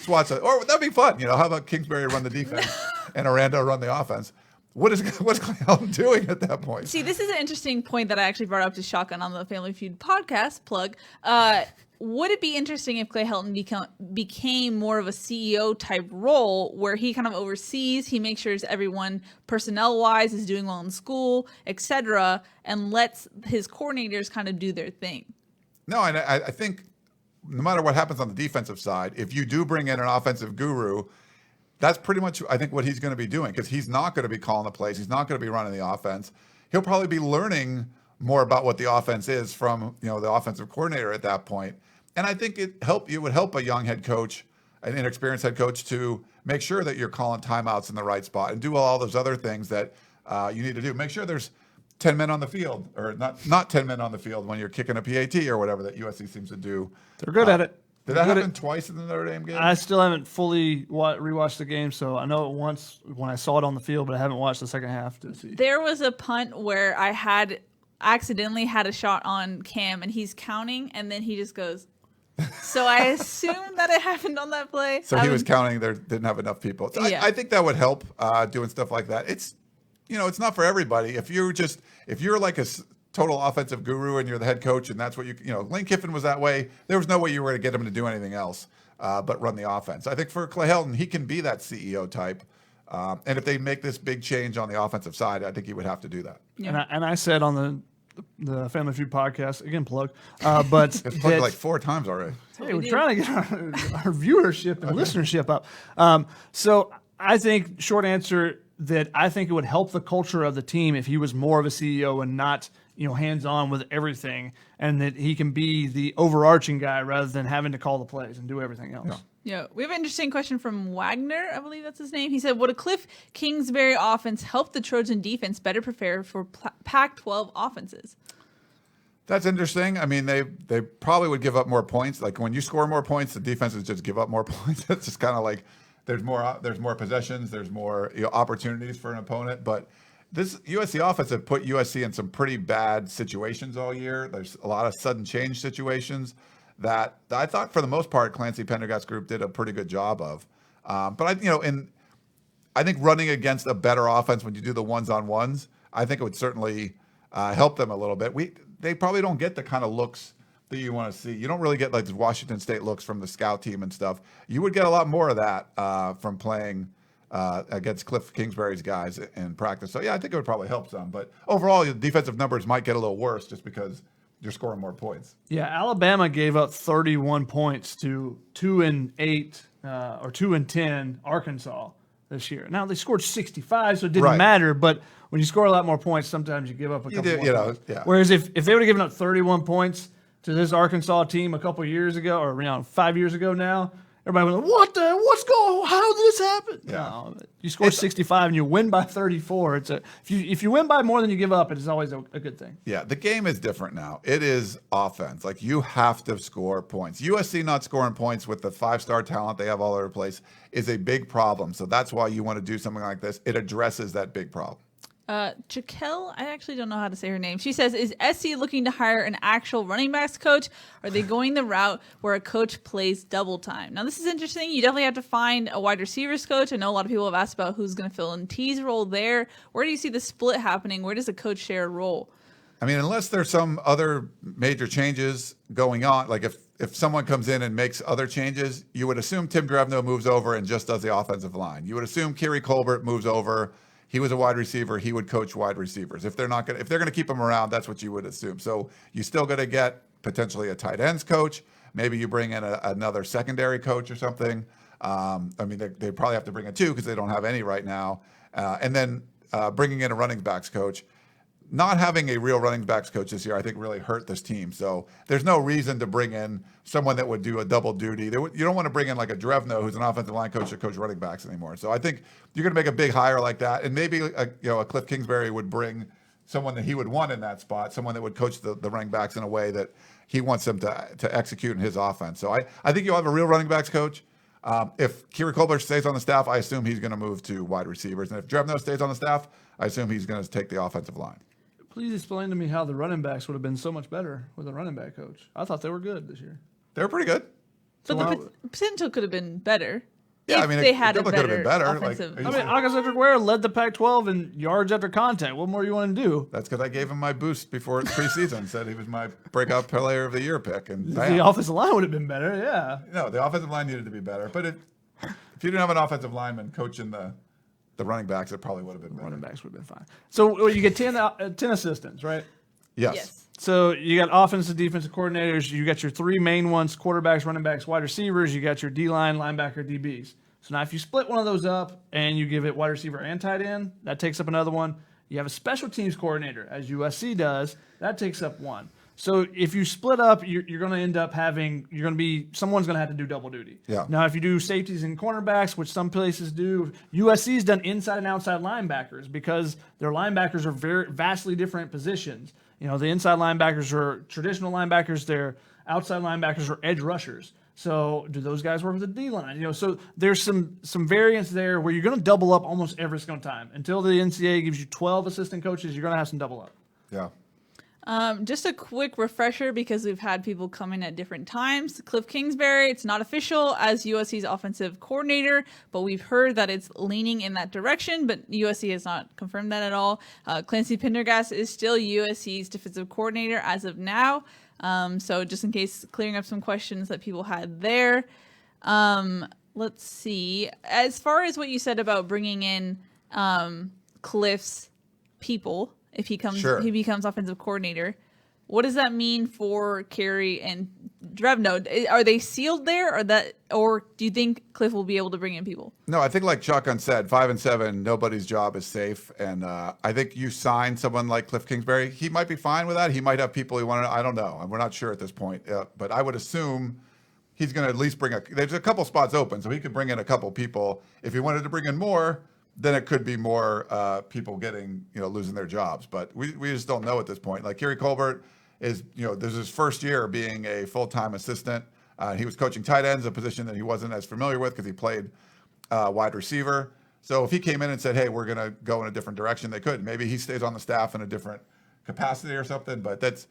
Or that'd be fun. How about Kingsbury run the defense and Aranda run the offense? What's Clay Helton doing at that point? See, this is an interesting point that I actually brought up to Shotgun on the Family Feud podcast plug. Would it be interesting if Clay Helton became more of a CEO type role where he kind of oversees, he makes sure everyone personnel wise is doing well in school, etc., and lets his coordinators kind of do their thing? No, and I think no matter what happens on the defensive side, if you do bring in an offensive guru, that's pretty much, I think, what he's going to be doing, because he's not going to be calling the plays. He's not going to be running the offense. He'll probably be learning more about what the offense is from the offensive coordinator at that point. And I think it would help a young head coach, an inexperienced head coach, to make sure that you're calling timeouts in the right spot and do all those other things that you need to do. Make sure there's 10 men on the field, or not 10 men on the field when you're kicking a PAT or whatever that USC seems to do. They're good at it. Did that happen twice in the Notre Dame game? I still haven't fully rewatched the game, so I know it once when I saw it on the field, but I haven't watched the second half to see. There was a punt where I accidentally had a shot on Cam, and he's counting, and then he just goes. So I assume that it happened on that play. So he was counting. There didn't have enough people. So I think that would help doing stuff like that. It's it's not for everybody. If you're like a total offensive guru and you're the head coach and that's what Lane Kiffin was that way. There was no way you were going to get him to do anything else but run the offense. I think for Clay Helton, he can be that CEO type. And if they make this big change on the offensive side, I think he would have to do that. Yeah. And I said on the Family Feud podcast, again, plug, but it's plugged like 4 times already. Hey, we're trying to get our viewership and listenership up. So I think, short answer, that I think it would help the culture of the team if he was more of a CEO and not, hands-on with everything, and that he can be the overarching guy rather than having to call the plays and do everything else. Yeah, we have an interesting question from Wagner, I believe that's his name. He said, would a Kliff Kingsbury offense help the Trojan defense better prepare for Pac-12 offenses? That's interesting. I mean, they probably would give up more points. Like when you score more points, the defenses just give up more points. It's just kind of like there's more possessions, there's more opportunities for an opponent. But this USC offense have put USC in some pretty bad situations all year. There's a lot of sudden change situations that I thought for the most part Clancy Pendergast's group did a pretty good job of. But I think running against a better offense when you do the ones-on-ones, I think it would certainly help them a little bit. They probably don't get the kind of looks that you want to see. You don't really get like the Washington State looks from the scout team and stuff. You would get a lot more of that from playing against Kliff Kingsbury's guys in practice. So, yeah, I think it would probably help some. But overall, the defensive numbers might get a little worse just because you're scoring more points. Yeah, Alabama gave up 31 points to 2-8 or 2-10 Arkansas this year. Now, they scored 65, so it didn't matter. But when you score a lot more points, sometimes you give up a couple more points. Yeah. Whereas if they would have given up 31 points to this Arkansas team a couple years ago, or 5 years ago now, everybody was like, what's going on? How did this happen? Yeah. No, you score 65 and you win by 34. If you win by more than you give up, it is always a good thing. Yeah, the game is different now. It is offense. Like, you have to score points. USC not scoring points with the 5-star talent they have all over the place is a big problem. So that's why you want to do something like this. It addresses that big problem. Jaquel, I actually don't know how to say her name. She says, is SC looking to hire an actual running backs coach? Or are they going the route where a coach plays double time? Now, this is interesting. You definitely have to find a wide receivers coach. I know a lot of people have asked about who's going to fill in T's role there. Where do you see the split happening? Where does a coach share a role? I mean, unless there's some other major changes going on, like if someone comes in and makes other changes, you would assume Tim Drevno moves over and just does the offensive line. You would assume Kiri Colbert moves over. He was a wide receiver. He would coach wide receivers. If they're going to keep him around, that's what you would assume. So you still going to get potentially a tight ends coach. Maybe you bring in another secondary coach or something. I mean, they probably have to bring in two because they don't have any right now. And then bringing in a running backs coach. Not having a real running backs coach this year, I think, really hurt this team. So there's no reason to bring in someone that would do a double duty. You don't want to bring in like a Drevno, who's an offensive line coach, to coach running backs anymore. So I think you're going to make a big hire like that, and maybe a Kliff Kingsbury would bring someone that he would want in that spot, someone that would coach the running backs in a way that he wants them to execute in his offense. So I think you'll have a real running backs coach. If Kiri Colbert stays on the staff, I assume he's going to move to wide receivers, and if Drevno stays on the staff, I assume he's going to take the offensive line. Please explain to me how the running backs would have been so much better with a running back coach. I thought they were good this year. They were pretty good. But the potential could have been better. Yeah, if they had a better could have been better. offensive. August Ware led the Pac-12 in yards after contact. What more do you want to do? That's because I gave him my boost before preseason. Said he was my breakout player of the year pick. And the offensive line would have been better, yeah. No, the offensive line needed to be better. But if you didn't have an offensive lineman coaching the running backs, it probably would have been better. Running backs would have been fine. So you get 10 assistants, right? Yes. So you got offensive, defensive coordinators. You got your three main ones: quarterbacks, running backs, wide receivers. You got your D-line, linebacker, DBs. So now if you split one of those up and you give it wide receiver and tight end, that takes up another one. You have a special teams coordinator, as USC does. That takes up one. So if you split up, you're going to end up someone's going to have to do double duty. Yeah. Now, if you do safeties and cornerbacks, which some places do, USC's done inside and outside linebackers because their linebackers are very vastly different positions. The inside linebackers are traditional linebackers. Their outside linebackers are edge rushers. So do those guys work with the D-line? So there's some variance there where you're going to double up almost every single time. Until the NCAA gives you 12 assistant coaches, you're going to have some double up. Yeah. Just a quick refresher because we've had people come in at different times. Kliff Kingsbury, it's not official as USC's offensive coordinator, but we've heard that it's leaning in that direction, but USC has not confirmed that at all. Clancy Pendergast is still USC's defensive coordinator as of now. So just in case, clearing up some questions that people had there. Let's see. As far as what you said about bringing in Kliff's people, if he becomes offensive coordinator, what does that mean for Kerry and Drevno, are they sealed there, or do you think Kliff will be able to bring in people? No, I think like Shotgun said, 5-7, nobody's job is safe. And I think you sign someone like Kliff Kingsbury, he might be fine with that. He might have people he wanted. I don't know. We're not sure at this point. But I would assume he's going to at least there's a couple spots open, so he could bring in a couple people. If he wanted to bring in more, then it could be more people getting, losing their jobs. But we just don't know at this point. Like Kerry Colbert is, this is his first year being a full-time assistant. He was coaching tight ends, a position that he wasn't as familiar with because he played wide receiver. So if he came in and said, hey, we're going to go in a different direction, they could. Maybe he stays on the staff in a different capacity or something. But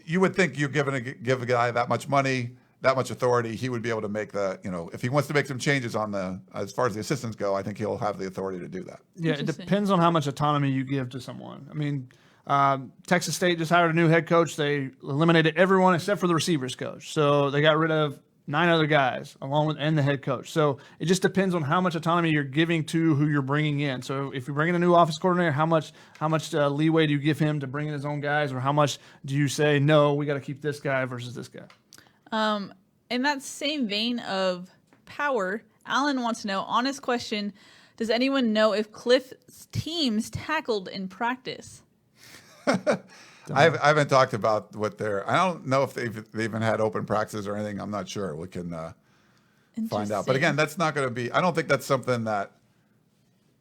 you would think you give a guy that much money, that much authority, he would be able to make if he wants to make some changes as far as the assistants go, I think he'll have the authority to do that. Yeah, it depends on how much autonomy you give to someone. I mean, Texas State just hired a new head coach. They eliminated everyone except for the receivers coach. So they got rid of 9 other guys and the head coach. So it just depends on how much autonomy you're giving to who you're bringing in. So if you're bringing a new office coordinator, how much leeway do you give him to bring in his own guys, or how much do you say, no, we got to keep this guy versus this guy? In that same vein of power, Alan wants to know, honest question, does anyone know if Kliff's teams tackled in practice? I haven't talked about I don't know if they've even had open practices or anything. I'm not sure. We can find out. But again, that's not going to be, I don't think that's something that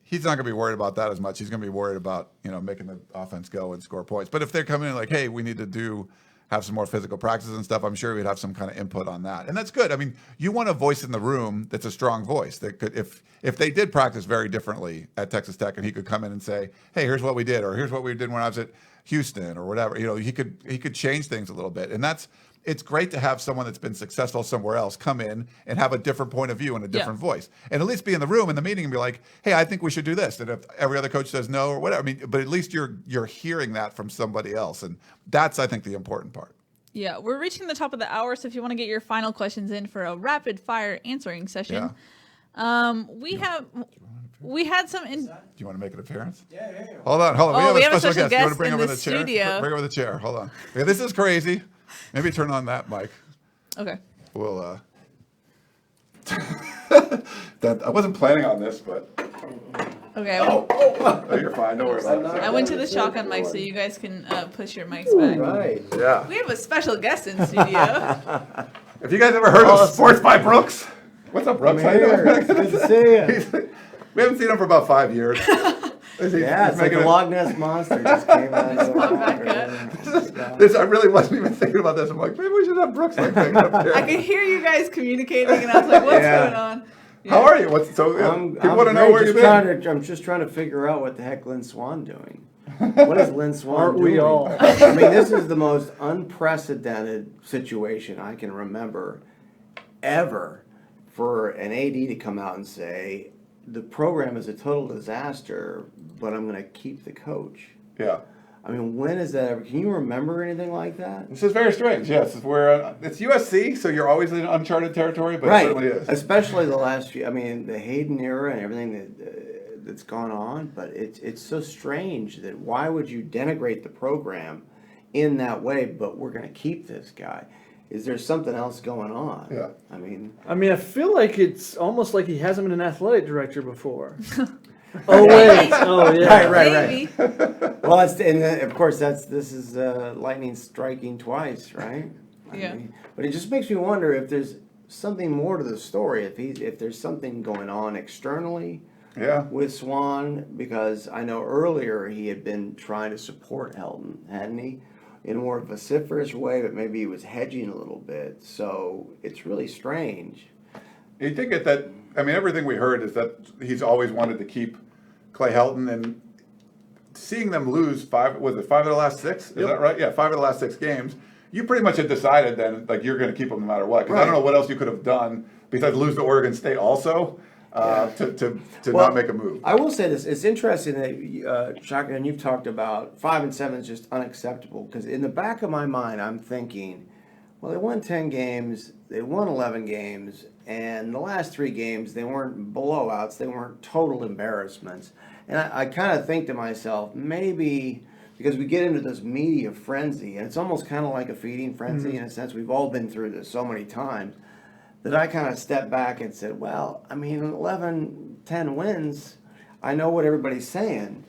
he's not going to be worried about that as much. He's going to be worried about, making the offense go and score points. But if they're coming in like, hey, we need to have some more physical practices and stuff, I'm sure we'd have some kind of input on that. And that's good. I mean, you want a voice in the room that's a strong voice that could, if they did practice very differently at Texas Tech and he could come in and say, hey, here's what we did, or here's what we did when I was at Houston or whatever, he could change things a little bit. And it's great to have someone that's been successful somewhere else come in and have a different point of view and a different voice, and at least be in the room in the meeting and be like, hey, I think we should do this. And if every other coach says no or whatever, but at least you're hearing that from somebody else. And that's, I think, the important part. Yeah, we're reaching the top of the hour, so if you want to get your final questions in for a rapid fire answering session, we had some. Do you want to make an appearance? Yeah. Hold on. Oh, we have a special guest you want to bring in over the the chair? studio. Bring over the chair. Hold on. Okay, this is crazy. Maybe turn on that mic. Okay. We'll. I wasn't planning on this, but. Okay. Oh, you're fine. Don't worry about it. I went to the shotgun mic so you guys can push your mics back. Right. Yeah. We have a special guest in studio. Have you guys ever heard of Sports by Brooks? What's up, Brooks? How you doing? Good to see you. We haven't seen him for about 5 years. Yeah, it's like a Loch Ness monster just came out of the water. I really wasn't even thinking about this. I'm like, maybe we should have Brooks like thing up there. I could hear you guys communicating, and I was like, what's going on? Yeah. How are you? People want to know where you've been. I'm just trying to figure out what the heck Lynn Swan doing. What is Lynn Swan doing? We all? I mean, this is the most unprecedented situation I can remember ever for an AD to come out and say, the program is a total disaster, but I'm going to keep the coach. Yeah. I mean, when is that ever? Can you remember anything like that? This is very strange. Yes, it's USC, so you're always in uncharted territory, but it certainly is. Especially the last few. I mean, the Hayden era and everything that's gone on. But it's so strange that why would you denigrate the program in that way? But we're going to keep this guy. Is there something else going on? Yeah. I mean, I feel like it's almost like he hasn't been an athletic director before. Oh wait! Oh yeah! Right. Well, of course this is lightning striking twice, right? Yeah. But it just makes me wonder if there's something more to the story. If there's something going on externally. Yeah. With Swan, because I know earlier he had been trying to support Helton, hadn't he? In a more vociferous way, but maybe he was hedging a little bit. So it's really strange. You think everything we heard is that he's always wanted to keep Clay Helton, and seeing them lose 5 of the last 6? Is that right? Yeah, 5 of the last 6 games. You pretty much had decided then, like, you're going to keep them no matter what. Because I don't know what else you could have done besides lose to Oregon State also to not make a move. I will say this. It's interesting that, Shotgun, you've talked about 5-7 is just unacceptable. Because in the back of my mind, I'm thinking, well, they won 10 games, they won 11 games, and the last 3 games, they weren't blowouts, they weren't total embarrassments. And I kind of think to myself, maybe because we get into this media frenzy, and it's almost kind of like a feeding frenzy in a sense. We've all been through this so many times that I kind of stepped back and said, well, I mean, 11, 10 wins, I know what everybody's saying,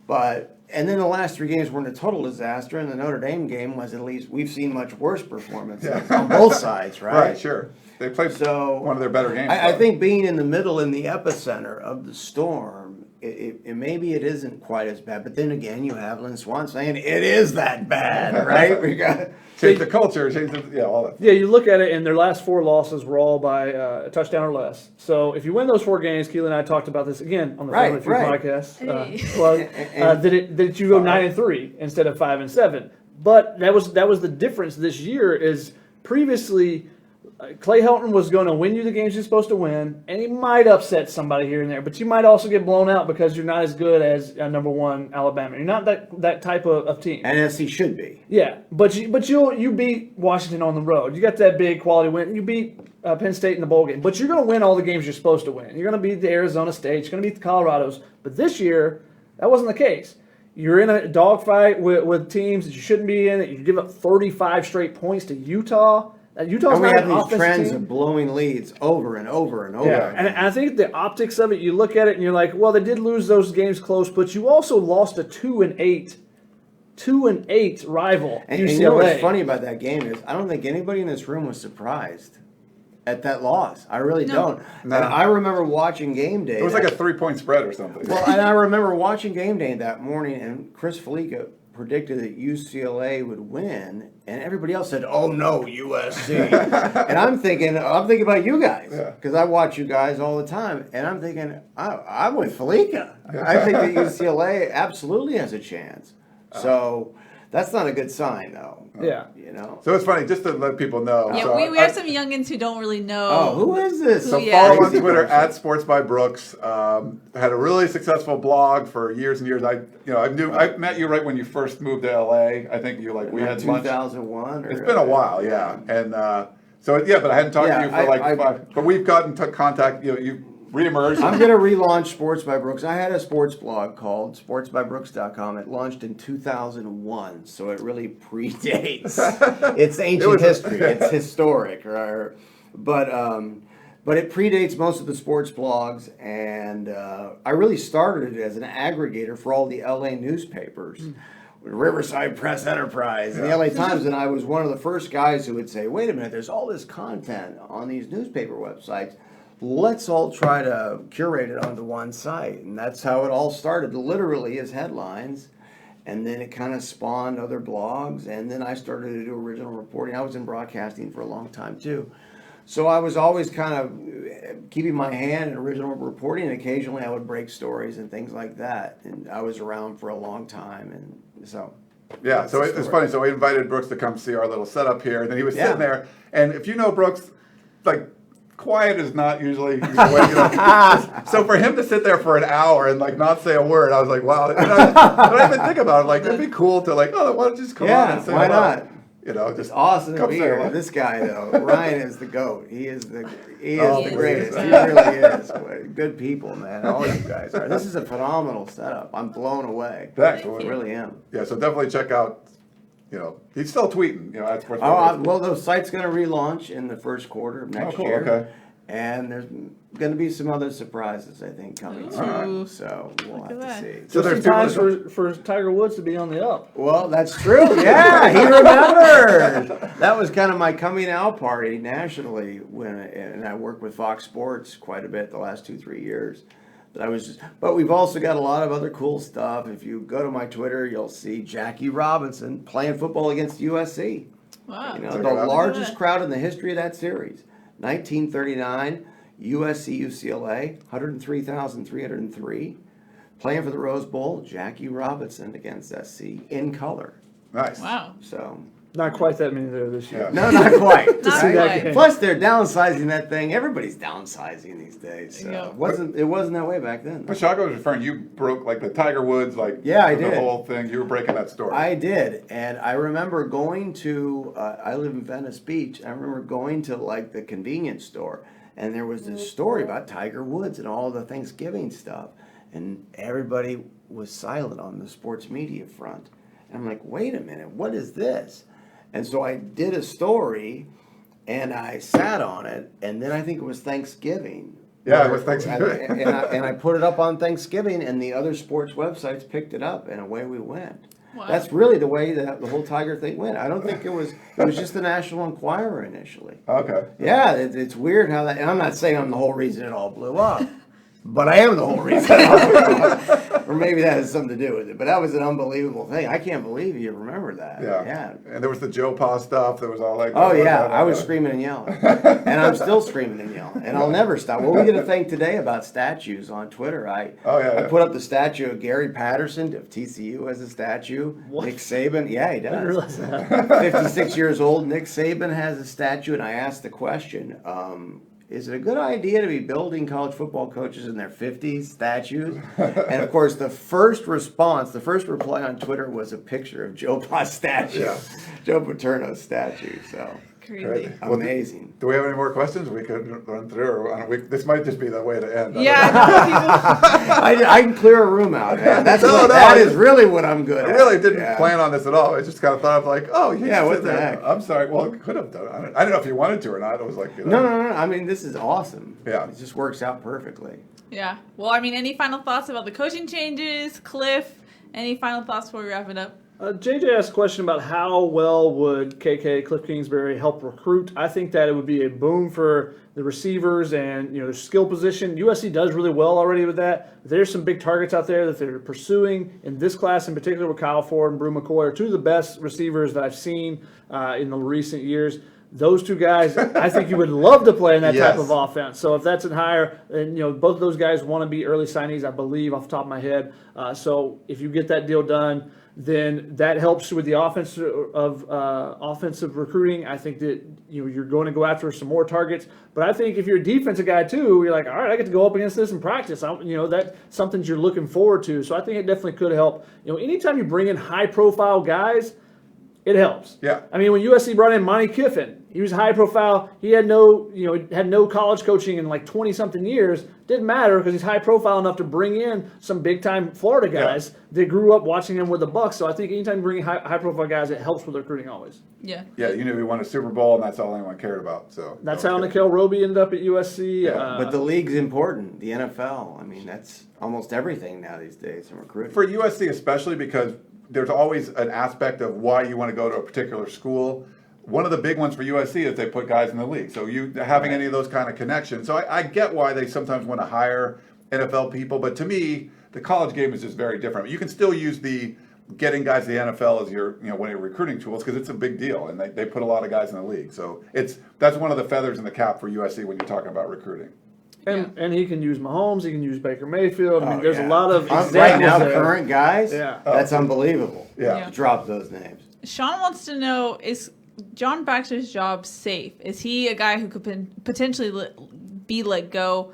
but, and then the last 3 games were a total disaster, and the Notre Dame game was at least, we've seen much worse performances on both sides, right? Right, sure. They played one of their better games. I think being in the middle, in the epicenter of the storm, it maybe it isn't quite as bad, but then again, you have Lynn Swann saying it is that bad, right? We got change the culture, change the all that. Yeah, you look at it, and their last 4 losses were all by a touchdown or less. So if you win those 4 games, Keely and I talked about this again on the Family Feud podcast. That you go 9-3 instead of 5-7. But that was the difference this year. Is previously Clay Helton was going to win you the games you're supposed to win, and he might upset somebody here and there, but you might also get blown out because you're not as good as number 1 Alabama. You're not that type of team. And as he should be. Yeah, but you beat Washington on the road. You got that big quality win. You beat Penn State in the bowl game, but you're going to win all the games you're supposed to win. You're going to beat the Arizona State. You're going to beat the Colorados. But this year, that wasn't the case. You're in a dogfight with teams that you shouldn't be in. That you give up 35 straight points to Utah. Utah's and we not have an these offensive trends team. of blowing leads over and over and over. Yeah, and I think the optics of it, you look at it and you're like, well, they did lose those games close, but you also lost a 2-8 rival, And UCLA. you know what's funny about that game is I don't think anybody in this room was surprised at that loss. I really don't. No. And I remember watching game day. It was like a 3-point spread or something. Well, and I remember watching game day that morning, and Chris Felica predicted that UCLA would win, and everybody else said, "Oh no, USC." And I'm thinking about you guys because I watch you guys all the time, and I'm thinking, I'm with Felica. I think that UCLA absolutely has a chance. So that's not a good sign, though. Yeah. You know. So it's funny, just to let people know. Yeah, so we have some youngins who don't really know. Oh, who is this? So follow on Twitter at Sports by Brooks. Had a really successful blog for years and years. I met you right when you first moved to LA. I think you we had lunch. 2001. It's been a while, yeah. And but I hadn't talked to you for 5. But we've gotten to contact. You reemerged. I'm going to relaunch Sports by Brooks. I had a sports blog called sportsbybrooks.com. It launched in 2001, so it really predates. It's ancient history. It's historic. But it predates most of the sports blogs, and I really started it as an aggregator for all the LA newspapers. Riverside Press Enterprise and the LA Times, and I was one of the first guys who would say, wait a minute, there's all this content on these newspaper websites. Let's all try to curate it onto one site. And that's how it all started, literally as headlines. And then it kind of spawned other blogs. And then I started to do original reporting. I was in broadcasting for a long time, too. So I was always kind of keeping my hand in original reporting. And occasionally I would break stories and things like that. And I was around for a long time. And so... Yeah, so it's funny. So we invited Brooks to come see our little setup here. And then he was sitting there. And if you know Brooks, quiet is not usually the way, So for him to sit there for an hour and not say a word, I was like, wow. And I even think about it, it'd be cool to why don't you just come on and say why hello? not? Just It's awesome to come be say here. hello. This guy though, Ryan is the GOAT. He is the greatest. please. He really is. Good people, man. All you guys are. This is a phenomenal setup. I'm blown away. Thanks. I really am. Yeah, so definitely check out. He's still tweeting. At Sports. Well, the site's going to relaunch in the first quarter of next year. Okay. And there's going to be some other surprises, I think, coming soon. So we'll have to see. So there's times for Tiger Woods to be on the up. Well, that's true. Yeah, he remembered. That was kind of my coming out party nationally and I worked with Fox Sports quite a bit the last 2-3 years. But we've also got a lot of other cool stuff. If you go to my Twitter, you'll see Jackie Robinson playing football against USC. Wow. The largest crowd in the history of that series. 1939, USC UCLA, 103,303. Playing for the Rose Bowl, Jackie Robinson against SC in color. Nice. Wow. So Not quite that many there this year. no, not quite. Not quite. Plus, they're downsizing that thing. Everybody's downsizing these days. So Yeah. it wasn't that way back then. But Shaka was referring. You broke the Tiger Woods, Yeah, I the did. whole thing. You were breaking that story. I did, and I remember going to. I live in Venice Beach. I remember going to the convenience store, and there was this story about Tiger Woods and all the Thanksgiving stuff, and everybody was silent on the sports media front. And I'm like, wait a minute, what is this? And so I did a story, and I sat on it, and then I think it was Thanksgiving. Yeah, it was Thanksgiving. And I put it up on Thanksgiving, and the other sports websites picked it up, and away we went. Wow. That's really the way that the whole Tiger thing went. I don't think it was just the National Enquirer initially. Okay. Yeah, it's weird how that, and I'm not saying I'm the whole reason it all blew up, but I am the whole reason it all blew up. Or maybe that has something to do with it. But that was an unbelievable thing. I can't believe you remember that. Yeah. And there was the Joe Pa stuff. There was all like. Oh, yeah. I was screaming and yelling. And I'm still screaming and yelling. And I'll never stop. Well, we get a thing today about statues on Twitter. I put up the statue of Gary Patterson of TCU as a statue. What? Nick Saban. Yeah, he does. I didn't realize that. 56 years old. Nick Saban has a statue. And I asked the question, is it a good idea to be building college football coaches in their 50s statues? And of course, the first reply on Twitter was a picture of Joe Pa's statue, Joe Paterno's statue. So Crazy. amazing. Do we have any more questions we could run through? Or this might just be the way to end. Yeah. I can clear a room out, man. That is really what I'm good at. I really didn't plan on this at all. I just kind of thought of like, oh, Yeah, what the heck? I'm sorry. Well, could have done it. I don't know if you wanted to or not. It was like, No. I mean, this is awesome. Yeah. It just works out perfectly. Yeah. Well, I mean, any final thoughts about the coaching changes, Kliff? Any final thoughts before we wrap it up? JJ asked a question about how well would Kliff Kingsbury help recruit. I think that it would be a boom for the receivers and the skill position. USC does really well already with that. There's some big targets out there that they're pursuing. In this class in particular with Kyle Ford and Brew McCoy are two of the best receivers that I've seen in the recent years. Those two guys, I think you would love to play in that type of offense. So if that's in higher, and both of those guys want to be early signees, I believe, off the top of my head. So if you get that deal done, then that helps with the offensive recruiting. I think that you're going to go after some more targets. But I think if you're a defensive guy too, you're like, all right, I get to go up against this in practice. That's something you're looking forward to. So I think it definitely could help. Anytime you bring in high-profile guys, it helps. Yeah. I mean, when USC brought in Monty Kiffin, he was high profile. He had no college coaching in like 20-something years. Didn't matter because he's high profile enough to bring in some big-time Florida guys that grew up watching him with the Bucs. So I think anytime you bring in high-profile guys, it helps with recruiting always. Yeah. Yeah, you knew we won a Super Bowl, and that's all anyone cared about. So that's how Nickel Roby ended up at USC. Yeah. But the league's important. The NFL. I mean, that's almost everything now these days in recruiting. For USC especially, because there's always an aspect of why you want to go to a particular school. One of the big ones for USC is they put guys in the league. So you having any of those kind of connections. So I get why they sometimes want to hire NFL people, but to me, the college game is just very different. You can still use the getting guys to the NFL as your one of your recruiting tools because it's a big deal, and they put a lot of guys in the league. So that's one of the feathers in the cap for USC when you're talking about recruiting. And he can use Mahomes. He can use Baker Mayfield. I mean, there's a lot of examples right now, there. current guys. Yeah. That's unbelievable. Yeah. To drop those names. Sean wants to know, is John Baxter's job safe? Is he a guy who could potentially be let go?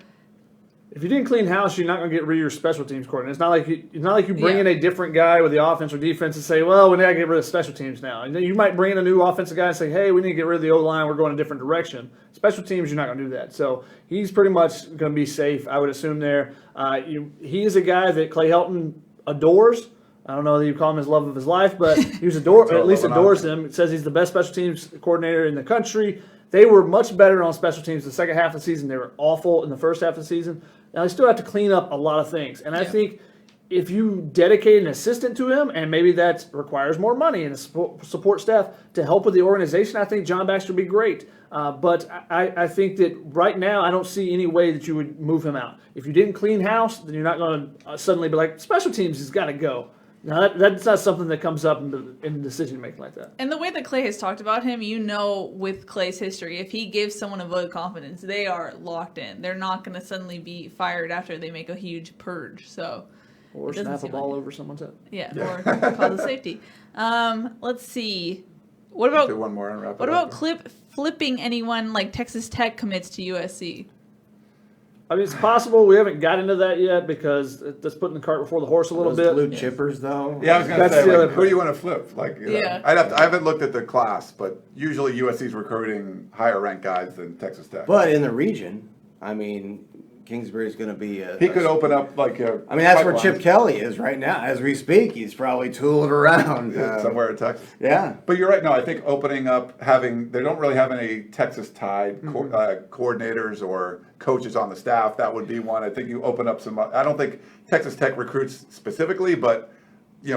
If you didn't clean house, you're not going to get rid of your special teams coordinator. It's not like you bring in a different guy with the offense or defense and say, well, we need to get rid of special teams now. And then you might bring in a new offensive guy and say, hey, we need to get rid of the O-line. We're going a different direction. Special teams, you're not going to do that. So he's pretty much going to be safe, I would assume there. He is a guy that Clay Helton adores. I don't know that you call him his love of his life, but he was at least adores him. It says he's the best special teams coordinator in the country. They were much better on special teams the second half of the season. They were awful in the first half of the season. Now, they still have to clean up a lot of things. And I think if you dedicate an assistant to him, and maybe that requires more money and a support staff to help with the organization, I think John Baxter would be great. But I think that right now I don't see any way that you would move him out. If you didn't clean house, then you're not going to suddenly be like, special teams has got to go. Now, that's not something that comes up in decision-making like that. And the way that Clay has talked about him, with Clay's history, if he gives someone a vote of confidence, they are locked in. They're not going to suddenly be fired after they make a huge purge. Or snap a ball over someone's head. Yeah, or cause a safety. Let's see. What about do one more and wrap it what up. about flipping anyone like Texas Tech commits to USC? I mean, it's possible. We haven't got into that yet because that's putting the cart before the horse a little Those bit. blue chippers, though. Yeah, I was going to That's say, the other who do you want to flip? Yeah. I haven't looked at the class, but usually USC's recruiting higher ranked guys than Texas Tech. But in the region, I mean, Kingsbury's going to be He could open up like a. I mean, that's where pipeline Chip Kelly is right now. As we speak, he's probably tooling around. somewhere in Texas. Yeah. But you're right. No, I think opening up, they don't really have any Texas-tied coordinators or coaches on the staff. That would be one. I think you open up some. I don't think Texas Tech recruits specifically, but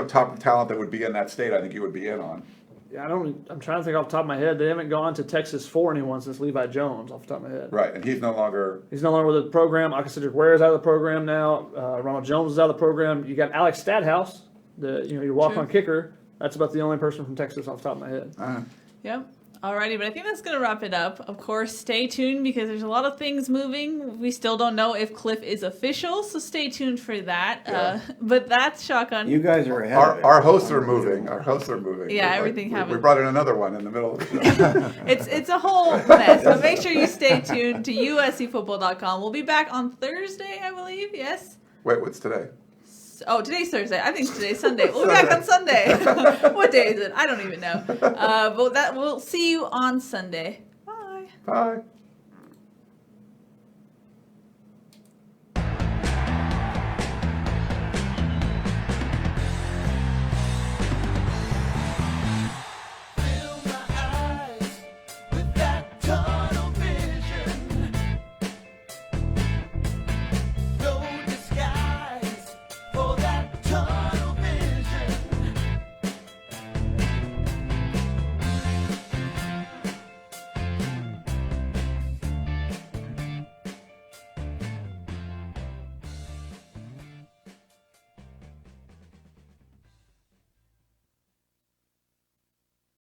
top talent that would be in that state, I think you would be in on. Yeah, I'm trying to think off the top of my head. They haven't gone to Texas for anyone since Levi Jones, off the top of my head. Right, and he's no longer with the program. Like I said, Ware's out of the program now. Ronald Jones is out of the program. You got Alex Stadhouse, your walk-on kicker. That's about the only person from Texas off the top of my head. Yep. Alrighty, but I think that's going to wrap it up. Of course, stay tuned because there's a lot of things moving. We still don't know if Kliff is official, so stay tuned for that. Yeah. But that's Shotgun. You guys are ahead of it. Our hosts are moving. Yeah, everything happens. We brought in another one in the middle of the show. It's a whole mess. But make sure you stay tuned to USCFootball.com. We'll be back on Thursday, I believe. Yes? Wait, what's today? Oh, today's Thursday. I think today's Sunday. We'll be back on Sunday. What day is it? I don't even know. But we'll see you on Sunday. Bye. Bye.